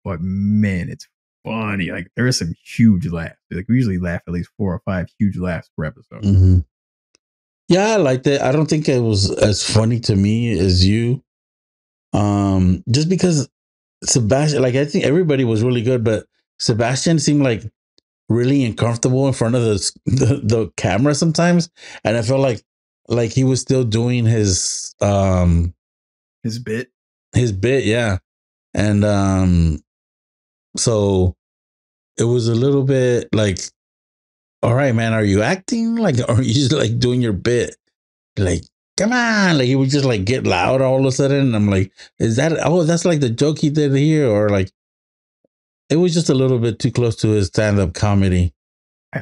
But man, it's funny. Like there is some huge laughs. Like we usually laugh at least 4 or 5 huge laughs per episode. Mm-hmm. Yeah, I liked it. I don't think it was as funny to me as you. Just because Sebastian, like I think everybody was really good, but Sebastian seemed like really uncomfortable in front of the camera sometimes, and I felt like he was still doing His bit. his bit, yeah, and so it was a little bit like, all right, man, are you acting like, or are you just like doing your bit? Like, come on, like he would just like get loud all of a sudden. And I'm like, is that, oh, that's like the joke he did here, or like it was just a little bit too close to his stand-up comedy.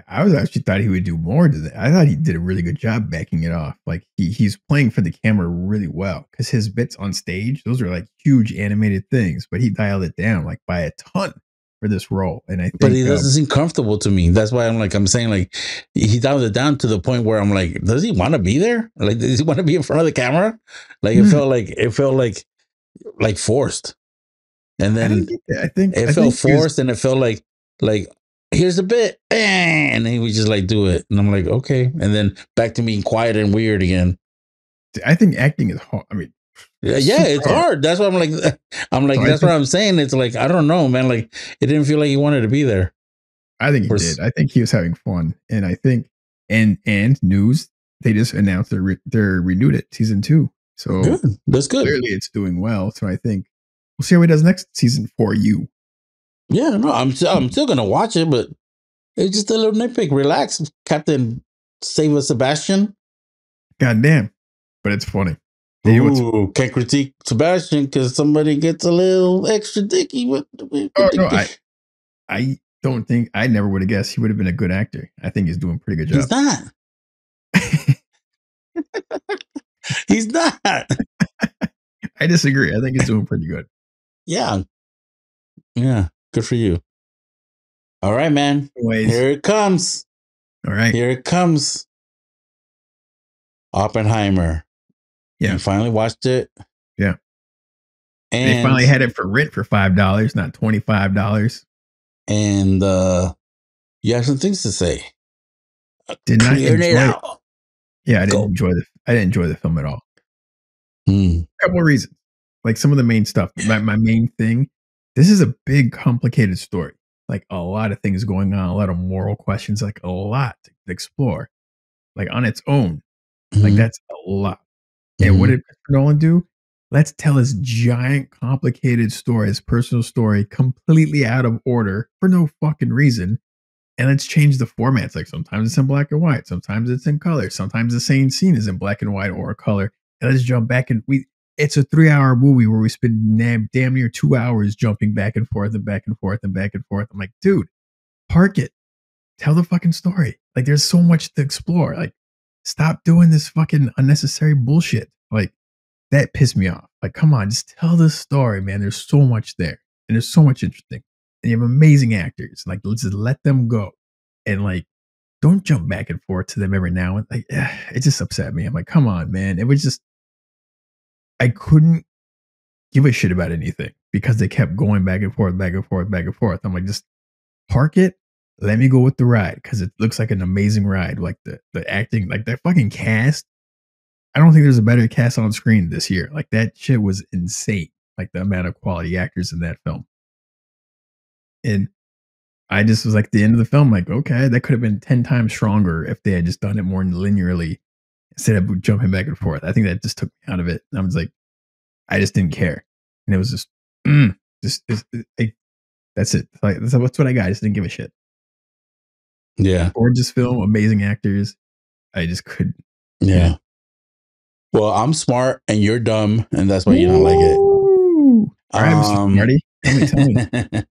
I was actually thought he would do more to that. I thought he did a really good job backing it off. Like he's playing for the camera really well, because his bits on stage, those are like huge animated things, but he dialed it down like by a ton for this role. And I But think he doesn't seem comfortable to me. That's why I'm saying like he dialed it down to the point where I'm like, does he want to be there? Like, does he want to be in front of the camera? Like it felt like forced. And I then didn't get that. it I felt think he was, forced, and it felt like here's a bit, and then he would just like do it, and I'm like, okay, and then back to being quiet and weird again. I think acting is hard. I mean, Yeah, super it's hard. hard. That's why I'm like So I that's what think I'm saying. It's like I don't know, man. Like it didn't feel like he wanted to be there. he Or did. I think he was having fun, and I think and news, they just announced they're renewed it season 2. So good, that's good. clearly it's doing well. So I think we'll see how he does next season for you. Yeah, no, I'm still gonna watch it, but it's just a little nitpick. Relax, Captain Save us, Sebastian. God damn. But it's funny. Ooh, can't critique Sebastian because somebody gets a little extra dicky with Oh no, the. I don't think I never would have guessed he would have been a good actor. I think he's doing a pretty good He's job. not. He's not. I disagree. I think he's doing pretty good. Yeah. Yeah. Good for you. All right, man. Anyways, Here it comes. all right. Here it comes. Oppenheimer. Yeah. You finally watched it. Yeah. They And finally had it for rent for $5, not $25. and you have some things to say. Did not Clearing it enjoy it. out. Yeah, Go. I didn't enjoy the film at all. Hmm. A couple of reasons. Like some of the main stuff. My main thing, this is a big, complicated story. Like a lot of things going on, a lot of moral questions, like a lot to explore. Like on its own. Like Mhm. that's a lot. And what Mhm. did Christopher Nolan do? Let's tell his giant, complicated story, his personal story, completely out of order for no fucking reason. And let's change the formats. Like sometimes it's in black and white, sometimes it's in color, sometimes the same scene is in black and white or color. And let's jump back and it's a 3-hour movie where we spend damn near 2 hours jumping back and forth and back and forth and back and forth. I'm like, dude, park it. Tell the fucking story. Like there's so much to explore. Like stop doing this fucking unnecessary bullshit. Like that pissed me off. Like, come on, just tell the story, man. There's so much there, and there's so much interesting, and you have amazing actors. Like, let's just let them go, and like, don't jump back and forth to them every now and like. It just upset me. I'm like, come on, man. It was just I couldn't give a shit about anything because they kept going back and forth, back and forth, back and forth. I'm like, just park it. Let me go with the ride because it looks like an amazing ride. Like the acting, like that fucking cast. I don't think there's a better cast on screen this year. Like that shit was insane. Like the amount of quality actors in that film. And I just was like, at the end of the film, like, okay, that could have been 10 times stronger if they had just done it more linearly instead of jumping back and forth. I think that just took me out of it. And I was like, I just didn't care. And it was just, just like, That's it. Like that's what I got. I just didn't give a shit. Yeah. Gorgeous film, amazing actors. I just couldn't get Yeah. it. Well, I'm smart and you're dumb, and that's why you don't like it. Ooh. All right, Mr. Smarty. Tell me.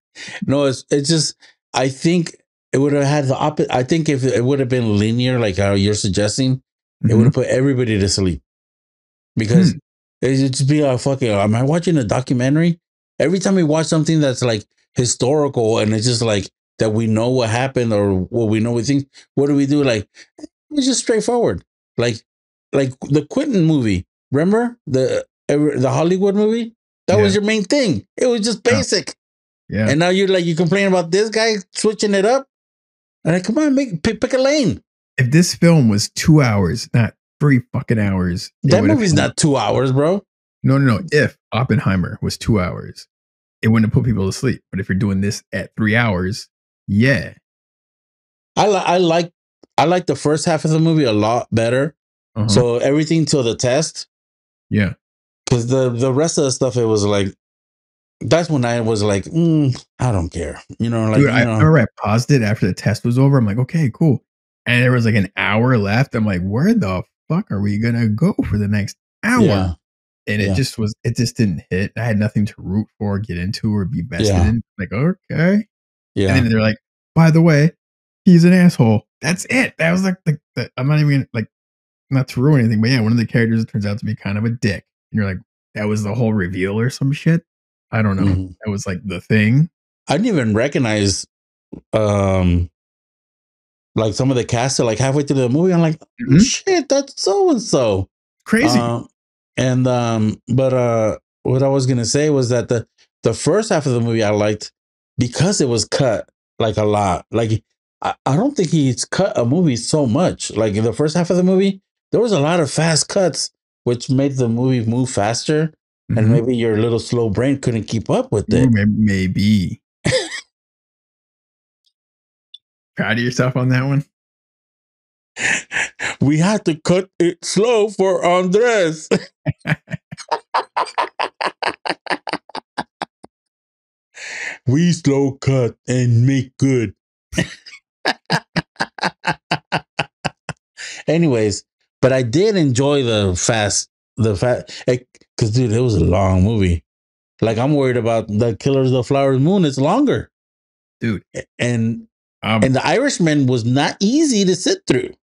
No, it's just I think it would have had the opposite. I think if it would have been linear, like how you're suggesting, it would Mhm. have put everybody to sleep Hmm. because it'd just be like, fucking, am I watching a documentary? Every time we watch something that's like historical and it's just like that we know what happened or what we know we think, what do we do? Like, it's just straightforward. Like, like the Quentin movie. Remember the Hollywood movie? That was Yeah. your main thing. It was just Oh, basic. yeah. And now you're like, you complain about this guy switching it up. And like, come on, pick a lane. If this film was 2 hours, not 3 fucking hours, it That would have movie's been, not 2 hours, bro. no. If Oppenheimer was 2 hours, it wouldn't have put people to sleep. But if you're doing this at 3 hours, yeah. I like the first half of the movie a lot better. Uh-huh. So everything till the test, Yeah. because the rest of the stuff, it was like that's when I was like, I don't care, like Dude, I remember I paused it after the test was over. I'm like, okay, cool. And there was like an hour left. I'm like, where the fuck are we gonna go for the next hour? yeah, And yeah, it just didn't hit. I had nothing to root for, get into, or be vested yeah, in. Like, okay. And yeah, then they're like, by the way, he's an asshole. That's it. That was like I'm not even gonna, like, not to ruin anything, but yeah, one of the characters turns out to be kind of a dick. And you're like, that was the whole reveal or some shit. I don't know. mhm. That was like the thing. I didn't even recognize um like some of the cast. Like halfway through the movie, I'm like, Mhm. shit, that's so and so. Crazy. But what I was gonna say was that the first half of the movie I liked because it was cut like a lot. Like I don't think he's cut a movie so much. Like in the first half of the movie, there was a lot of fast cuts, which made the movie move faster, and Mhm. maybe your little slow brain couldn't keep up with Ooh, it. maybe. Proud of yourself on that one? We had to cut it slow for Andres. We slow cut and make good. Anyways, but I did enjoy because dude, it was a long movie. Like I'm worried about the Killers of the Flower Moon. It's longer, Dude, and um, and the Irishman was not easy to sit through.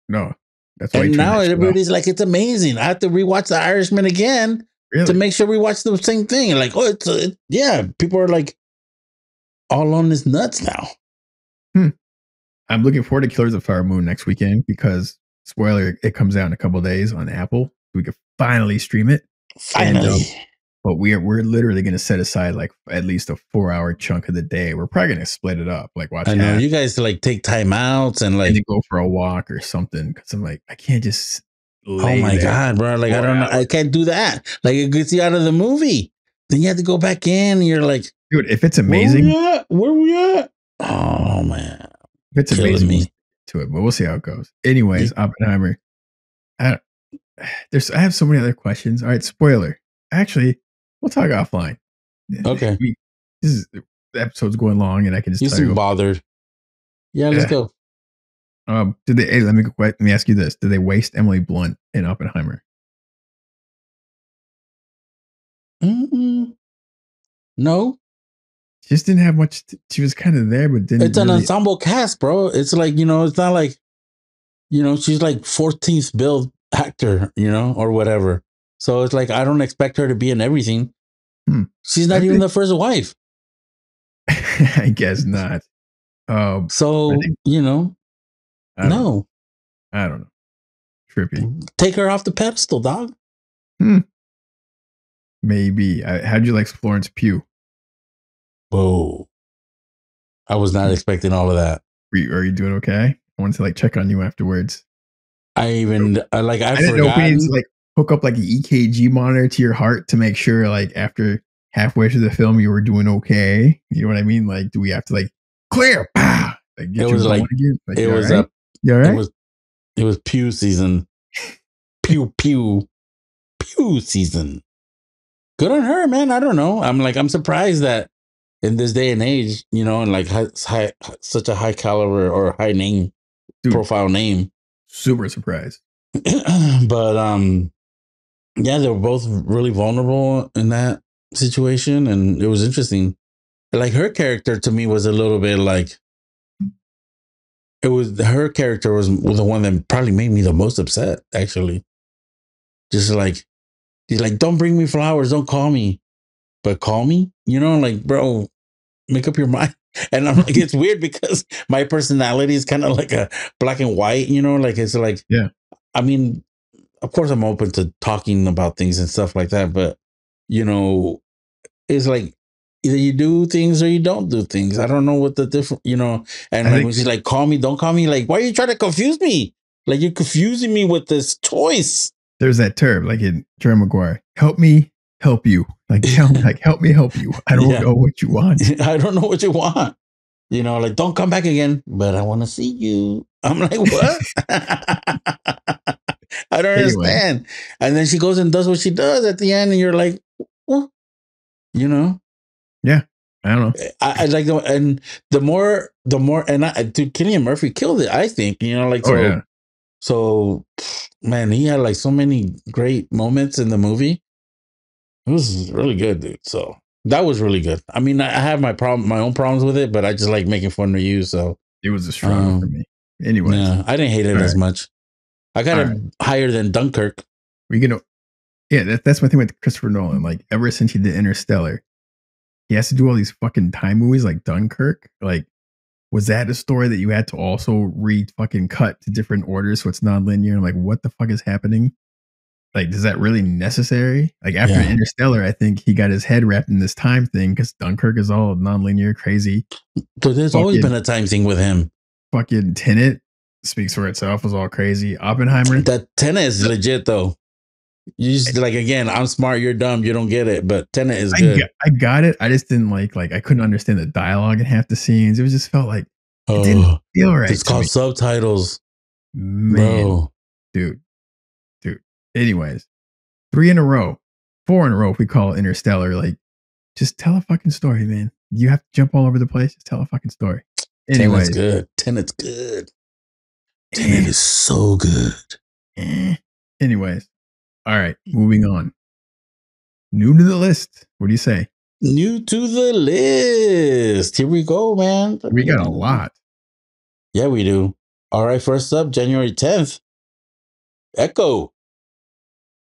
no. That's why you And turned now that shit off. everybody's like, it's amazing. I have to rewatch the Irishman again to Really? make sure we watch the same thing. Like, oh, yeah. People are like all on his nuts now. I'm looking forward to Killers of the Flower Moon next weekend because, spoiler, it comes out in a couple of days on Apple. We can finally stream it. And Finally. but we're literally going to set aside like at least a 4-hour chunk of the day. We're probably going to split it up, like watch I know half you guys like take time outs and and like, then go for a walk or something. Because I'm like, I can't just oh lay my there God, bro. Like, I 4 don't know. I hours. can't do that. Like, it gets you out of the movie. Then you have to go back in. And you're like, Dude, if it's where we amazing, at? Where we at? Oh, man. if it's Killing amazing, we'll me. stick to it. But we'll see how it goes. Anyways, Oppenheimer. I, I have so many other questions. All right, spoiler. Actually, we'll talk offline. Okay. This is the episode's going long, and I can just You tell seem you. bothered. Yeah, let's go. Did they? Hey, let me ask you this: did they waste Emily Blunt in Oppenheimer? Mm-mm. No. She just didn't have much. She was kind of there, but didn't It's an really. ensemble cast, bro. It's like, it's not like, she's like 14th build actor, or whatever. So it's like, I don't expect her to be in everything. She's I not even think. the first wife. I guess not. I So, think I don't know. no, I don't know. Trippy. take her off the pedestal, dog. Hmm. Maybe. How'd you like Florence Pugh? Whoa. I was not expecting all of that. Are you doing okay? I wanted to like check on you afterwards. I I didn't know if we needed to like hook up like an EKG monitor to your heart to make sure like after halfway through the film you were doing okay. You know what I mean? Like, do we have to like clear? Pow! Like get it you was going like, again? Like, it you all was right? a, You all it right? was pew season. Pew, pew, pew season. Good on her, man. I don't know. I'm surprised that in this day and age, you know, and like such a high caliber or high name Dude, profile name. super surprised. But yeah, they were both really vulnerable in that situation, and it was interesting. Like her character to me was a little bit like it was her character was the one that probably made me the most upset. Actually, just like he's like, "Don't bring me flowers, don't call me, but call me." You know, like bro, make up your mind. And I'm like, it's weird because my personality is kind of like a black and white. You know, like it's like Yeah. I mean, of course, I'm open to talking about things and stuff like that, but you know, it's like either you do things or you don't do things. I don't know what the different, you know. And I like think when she's like, "Call me, don't call me," like, why are you trying to confuse me? Like you're confusing me with this choice. there's that term, like in Jerry Maguire, help me help you. Like tell me, like help me help you. I don't Yeah, know what you want. I don't know what you want. You know, like don't come back again, but I want to see you. I'm like, what? I don't Anyway, understand. And then she goes and does what she does at the end, and you're like, well, you know, yeah. I don't know. I like the and the more, and dude, Killian Murphy killed it. I think you know, like Oh yeah. so, man, he had like so many great moments in the movie. It was really good, dude. So that was really good. I mean, I have my own problems with it, but I just like making fun of you. So, It was a struggle for me. Anyways. yeah, I didn't hate it All as right. much. I got All it right. higher than Dunkirk. We're gonna yeah, that's my thing with Christopher Nolan. Like ever since he did Interstellar, he has to do all these fucking time movies like Dunkirk. Like, was that a story that you had to also fucking cut to different orders so it's non-linear? I'm like, what the fuck is happening? Like, is that really necessary? Like after Yeah, Interstellar, I think he got his head wrapped in this time thing because Dunkirk is all non-linear, crazy. but there's always Fucking been a time thing with him. fucking Tenet speaks for itself. Was all crazy. Oppenheimer. That Tenet is legit though. You just like again, I'm smart, you're dumb, you don't get it. But Tenet is good. I got it. I just didn't like I couldn't understand the dialogue in half the scenes. It was just felt like it didn't Oh, feel right it's to me. called subtitles, Man, bro. dude, dude. Anyways, 3 in a row, 4 in a row if we call it Interstellar. Like, just tell a fucking story, man. You have to jump all over the place. Just tell a fucking story. Tenet's Anyways, good. Tenet's good. Tenet eh, is so good. eh. Anyways, all right, moving on. New to the list. What do you say? New to the list. Here we go, man. We got a lot. Yeah, we do. All right, first up, January 10th. Echo,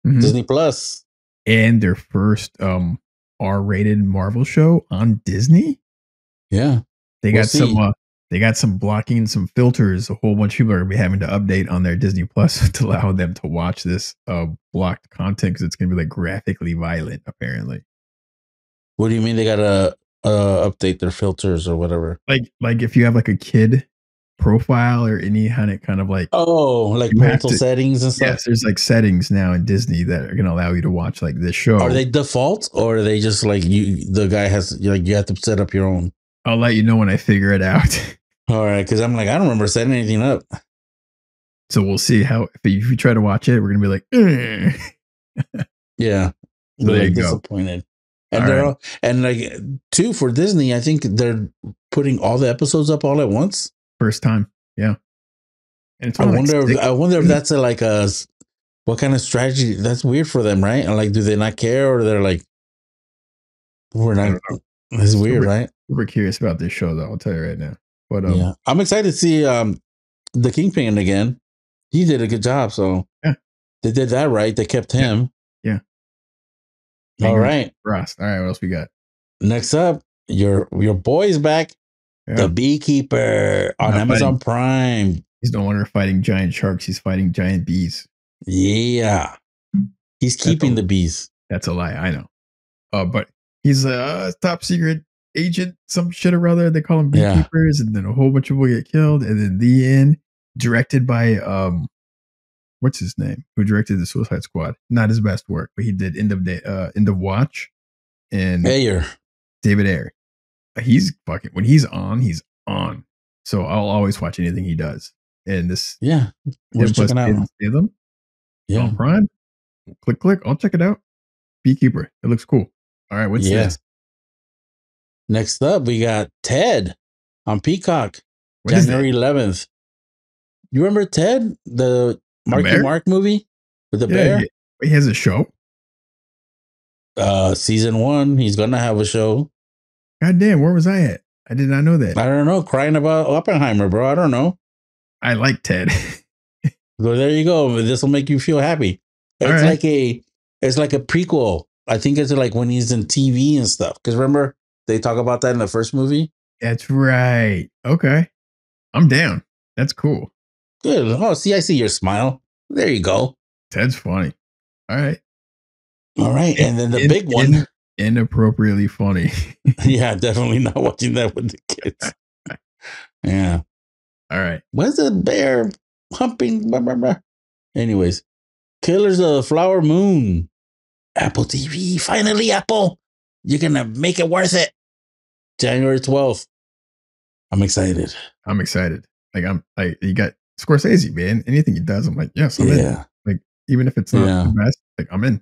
Mhm. Disney Plus. And their first R-rated Marvel show on Disney. Yeah. They We'll got some see. they got some blocking, some filters. A whole bunch of people are gonna be having to update on their Disney Plus to allow them to watch this blocked content because it's gonna be like graphically violent, apparently. What do you mean they gotta update their filters or whatever? Like if you have like a kid profile or any kind of like Oh, like you have parental to settings and stuff. yes, there's like settings now in Disney that are gonna allow you to watch like this Are show. they default or are they just like you? The guy has like you have to set up your own. I'll let you know when I figure it out. All right, because I'm like I don't remember setting anything up. So we'll see how if you try to watch it, we're gonna be like, Yeah, so we're there like you go. disappointed, All and they're right. all and like two for Disney. I think they're putting all the episodes up all at once. First time. Yeah. And it's I only like wonder if 6 that's a, like a what kind of strategy. That's weird for them, right? And like, do they not care or they're like, we're I not? don't know. It's weird, Super right? super curious about this show though, I'll tell you right now. But Yeah, I'm excited to see the Kingpin again. He did a good job, so yeah, they did that right. They kept yeah, him. yeah. All Fingers right. crossed. All right, what else we got? Next up, your boy's back. The Yeah. Beekeeper He's on not fighting Amazon Prime. he's no longer fighting giant sharks, he's fighting giant bees. Yeah, he's That's keeping the bees. a lie, I know. But he's a top secret agent, some shit or other. They call him Yeah. beekeepers, and then a whole bunch of people get killed. And then the end, directed by what's his name? Who directed the Suicide Squad? Not his best work, but he did End of Watch and Ayer. David Ayer. He's fucking when he's on, he's on. So I'll always watch anything he does. And this Yeah, we're him plus checking out. Jason Statham Yeah, on Prime. Click. I'll check it out. Beekeeper. It looks cool. All right, what's yeah. this? Next up, we got Ted on Peacock, What is that? January 11th. You remember Ted, the A Marky bear? Mark movie with the Yeah, bear? he has a show. Season 1, he's gonna have a show. God damn, where was I at? I did not know that. I don't know, crying about Oppenheimer, bro. I don't know. I like Ted. So there you go. This will make you feel happy. All It's right. like it's like a prequel. I think it's like when he's in TV and stuff. Because remember, they talk about that in the first movie. That's right. Okay. I'm down. That's cool. Good. Oh, see, I see your smile. There you go. Ted's funny. All right. All right. And then the big one. Inappropriately funny. Yeah, definitely not watching that with the kids. Yeah. All right. Where's the bear humping? Blah, blah, blah. Anyways, Killers of the Flower Moon. Apple TV. Finally, Apple. You're going to make it worth it. January 12th. I'm excited. I'm excited. Like you got Scorsese, man. Anything he does, I'm like, yes, I'm in. Like, even if it's not the best, like I'm in.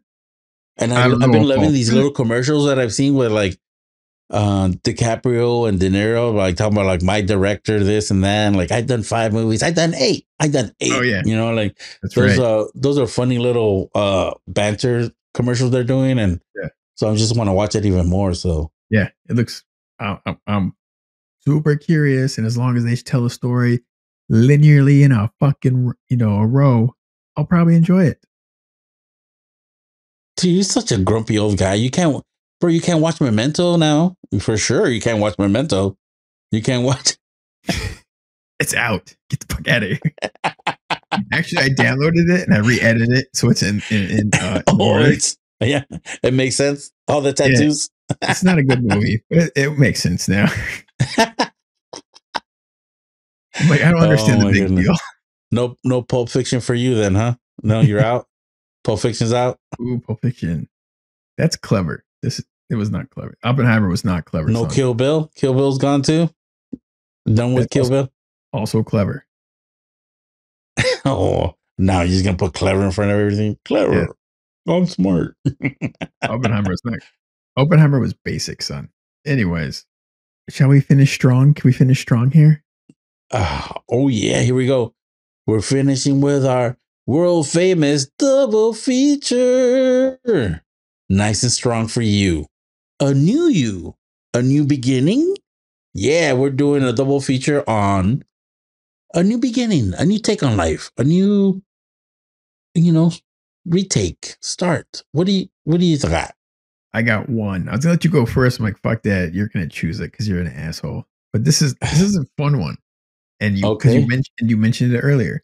And I I've don't know been if loving these little commercials that I've seen with like DiCaprio and De Niro, like talking about like my director, this and that. And like I've done 5 movies. I've done 8. Oh yeah. You know, like that's those right. Those are funny little banter commercials they're doing. And so I just want to watch it even more. So yeah, it looks I'm super curious. And as long as they tell a story linearly in a fucking, a row, I'll probably enjoy it. Dude, you're such a grumpy old guy. You can't watch Memento now. For sure. You can't watch Memento. You can't watch. It's out. Get the fuck out of here. Actually, I downloaded it and I re-edited it. So it's in order. Yeah, it makes sense. All the tattoos. Yeah, it's not a good movie, but it makes sense now. I'm like, I don't understand the big deal. No Pulp Fiction for you then, huh? No, you're out. Pulp Fiction's out. Ooh, Pulp Fiction. That's clever. It was not clever. Oppenheimer was not clever. No Kill Bill. Kill Bill's gone too. Done with Kill Bill. Also clever. Oh, now you're just gonna put clever in front of everything. Clever. Yeah. I'm smart. Oppenheimer was basic, son. Anyways, shall we finish strong? Can we finish strong here? Oh yeah, here we go. We're finishing with our world famous double feature. Nice and strong for you. A new beginning. Yeah, we're doing a double feature on a new beginning, a new take on life, a new, retake, start. What do you got? I got one. I was gonna let you go first. I'm like, fuck that. You're gonna choose it because you're an asshole. But this is a fun one. And because you mentioned it earlier.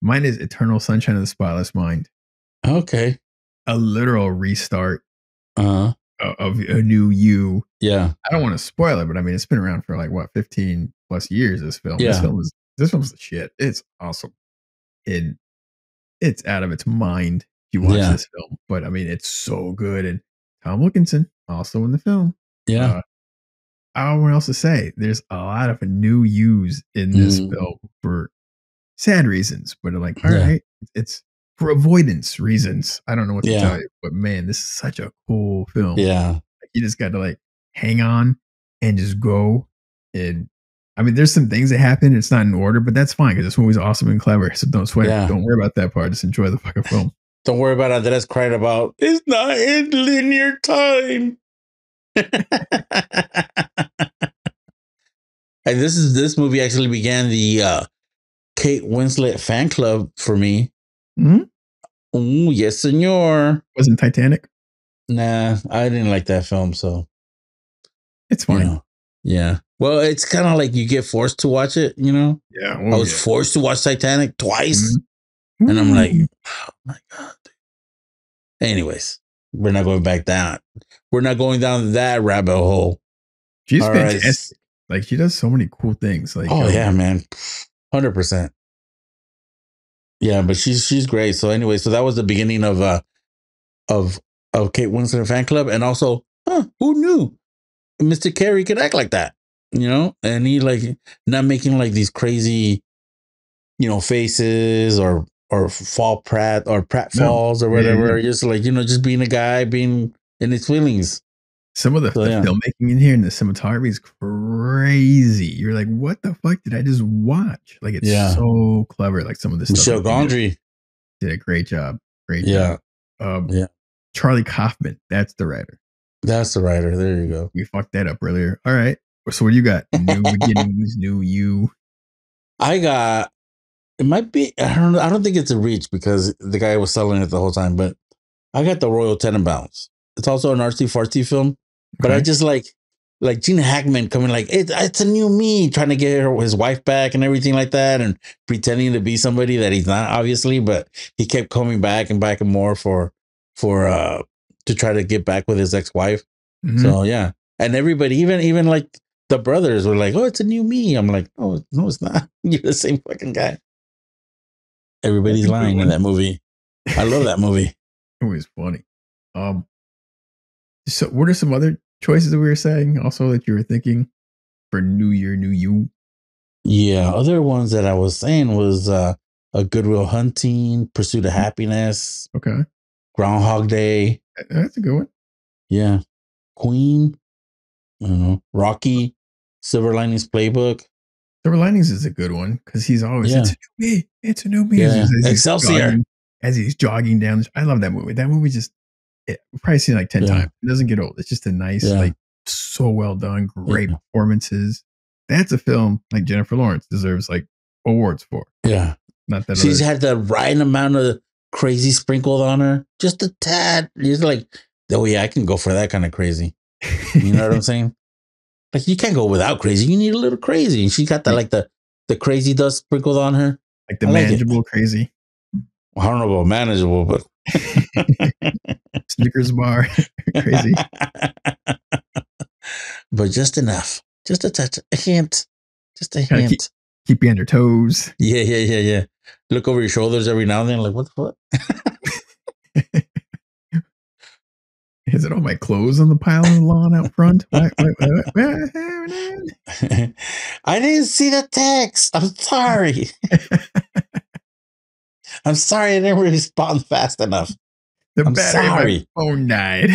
Mine is Eternal Sunshine of the Spotless Mind. Okay. A literal restart of a new you. Yeah. I don't want to spoil it, but I mean, it's been around for like 15 plus years. This film. Yeah. This film's the shit. It's awesome. It's out of its mind if you watch this film. But I mean, it's so good. And Tom Wilkinson also in the film. Yeah. I don't know what else to say. There's a lot of new yous in this film for sad reasons, but like, all right, it's for avoidance reasons. I don't know what to tell you, but man, this is such a cool film. Yeah. Like, you just got to like hang on and just go. And I mean, there's some things that happen. It's not in order, but that's fine because this movie's awesome and clever. So don't sweat. Yeah. Don't worry about that part. Just enjoy the fucking film. Don't worry about Andres crying about it's not in linear time. And this movie actually began the Kate Winslet fan club for me. Mm-hmm. Oh, yes, senor. Wasn't Titanic? Nah, I didn't like that film, so it's fine. Yeah. Well, it's kind of like you get forced to watch it, Yeah. I was forced to watch Titanic twice. Mm-hmm. And I'm like, oh my God. Anyways, we're not going back down. We're not going down that rabbit hole. She's fantastic. Like, she does so many cool things. Like, yeah, man. 100%. Yeah, but she's great. So anyway, so that was the beginning of Kate Winslet fan club. And also, who knew Mr. Carey could act like that? And he like not making like these crazy, faces or pratfalls or whatever. Just like, just being a guy, being in his feelings. Some of the So yeah, filmmaking in here and the cinematography is crazy. You're like, "What the fuck did I just watch?" Like, it's yeah. so clever, like, some of the stuff Michelle that they Gondry. did a great job, great job. Yeah, Um, yeah. Charlie Kaufman, that's the writer. That's the writer. There you go. We fucked that up earlier. Alright. So what do you got? New beginnings, new you. I got. It might be. I don't know. I don't think it's a reach because the guy was selling it the whole time. But I got the Royal Tenenbaums. It's also an artsy fartsy film. But I Okay. just like Gene Hackman coming like it's a new me, trying to get his wife back and everything like that, and pretending to be somebody that he's not, obviously. But he kept coming back and more for to try to get back with his ex wife. Mhm. So yeah, and everybody, even like the brothers, were like, "Oh, it's a new me." I'm like, "Oh, no, it's not. You're the same fucking guy." That's Everybody's a good lying in one. that movie. I love that movie. It was funny. Um, so what are some other choices that we were saying also that you were thinking for New Year, New You? Yeah, other ones that I was saying was a Goodwill Hunting, Pursuit of Happiness, Okay. Groundhog Day. That's a good one. Yeah, Queen. I don't know, Rocky, Silver Linings Playbook. Silver Linings is a good one because he's always, "It's Yeah, a new me. It's a new me," yeah, Excelsior. as he's jogging down. I love that movie. That movie just I've probably seen it like 10 Yeah, times. It doesn't get old. It's just a nice, yeah, like, so well done, great yeah, performances. That's a film like Jennifer Lawrence deserves, like, awards for, yeah. not that She's other. had the right amount of crazy sprinkled on her, just a tad. You're like, oh yeah, I can go for that kind of crazy. You know what I'm saying? Like you can't go without crazy. You need a little crazy. And she got that Like like the crazy dust sprinkled on her. like the I like it. manageable crazy. I don't know about manageable, but Snickers bar crazy. but just enough. Just a touch, a hint. Just a Kinda hint. keep you on your toes. Yeah, yeah, yeah, yeah. Look over your shoulders every now and then, like, what the Is it all my clothes on the pile on the lawn out front? What happened? fuck? I didn't see the text. I'm sorry. I'm sorry I didn't respond fast enough. The I'm battery in my sorry. phone died.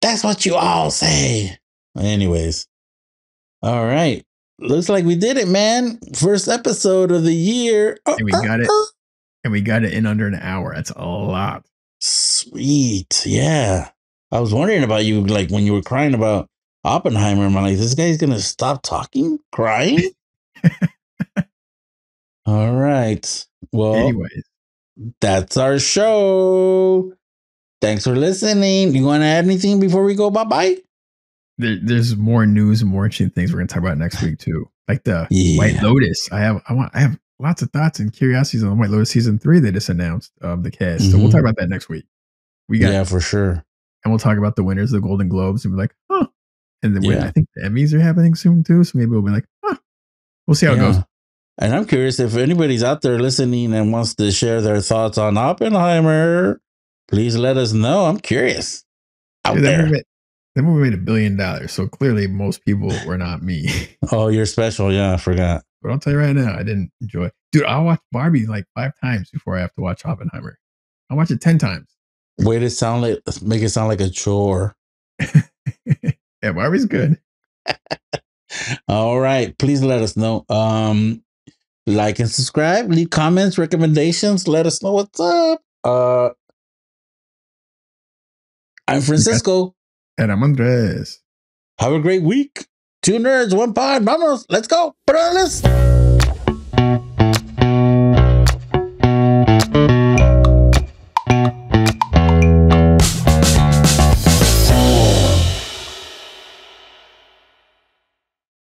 That's what you all say. Anyways, all right. Looks like we did it, man. First episode of the year. And we got it. And we got it in under an hour. That's a lot. Sweet. Yeah. I was wondering about you, like when you were crying about Oppenheimer. I'm like, this guy's going to stop talking, crying? All right. Well, Anyways, that's our show. Thanks for listening. You want to add anything before we go bye-bye? there's more news and more interesting things we're gonna talk about next week too. Like the White Yeah. Lotus. I have lots of thoughts and curiosities on the White Lotus season 3 they just announced the cast. So we'll talk about that next week. We got Yeah, for sure. and we'll talk about the winners of the Golden Globes and be like, huh. And then when I Yeah. think the Emmys are happening soon too. So maybe we'll be like, huh. We'll see how it goes. Yeah. And I'm curious if anybody's out there listening and wants to share their thoughts on Oppenheimer, please let us know. I'm curious. Out Dude, there. that movie made $1 billion. So clearly most people were not me. Oh, you're special. Yeah, I forgot. But I'll tell you right now, I didn't enjoy it. Dude, I'll watch Barbie like 5 times before I have to watch Oppenheimer. I'll watch it 10 times. Way to sound like make it sound like a chore. Yeah, Barbie's good. All right. Please let us know. Like and subscribe, leave comments, recommendations, let us know what's up. I'm Francisco. And I'm Andres. Have a great week. 2 nerds, 1 pod. Vamos, let's go. Put on this.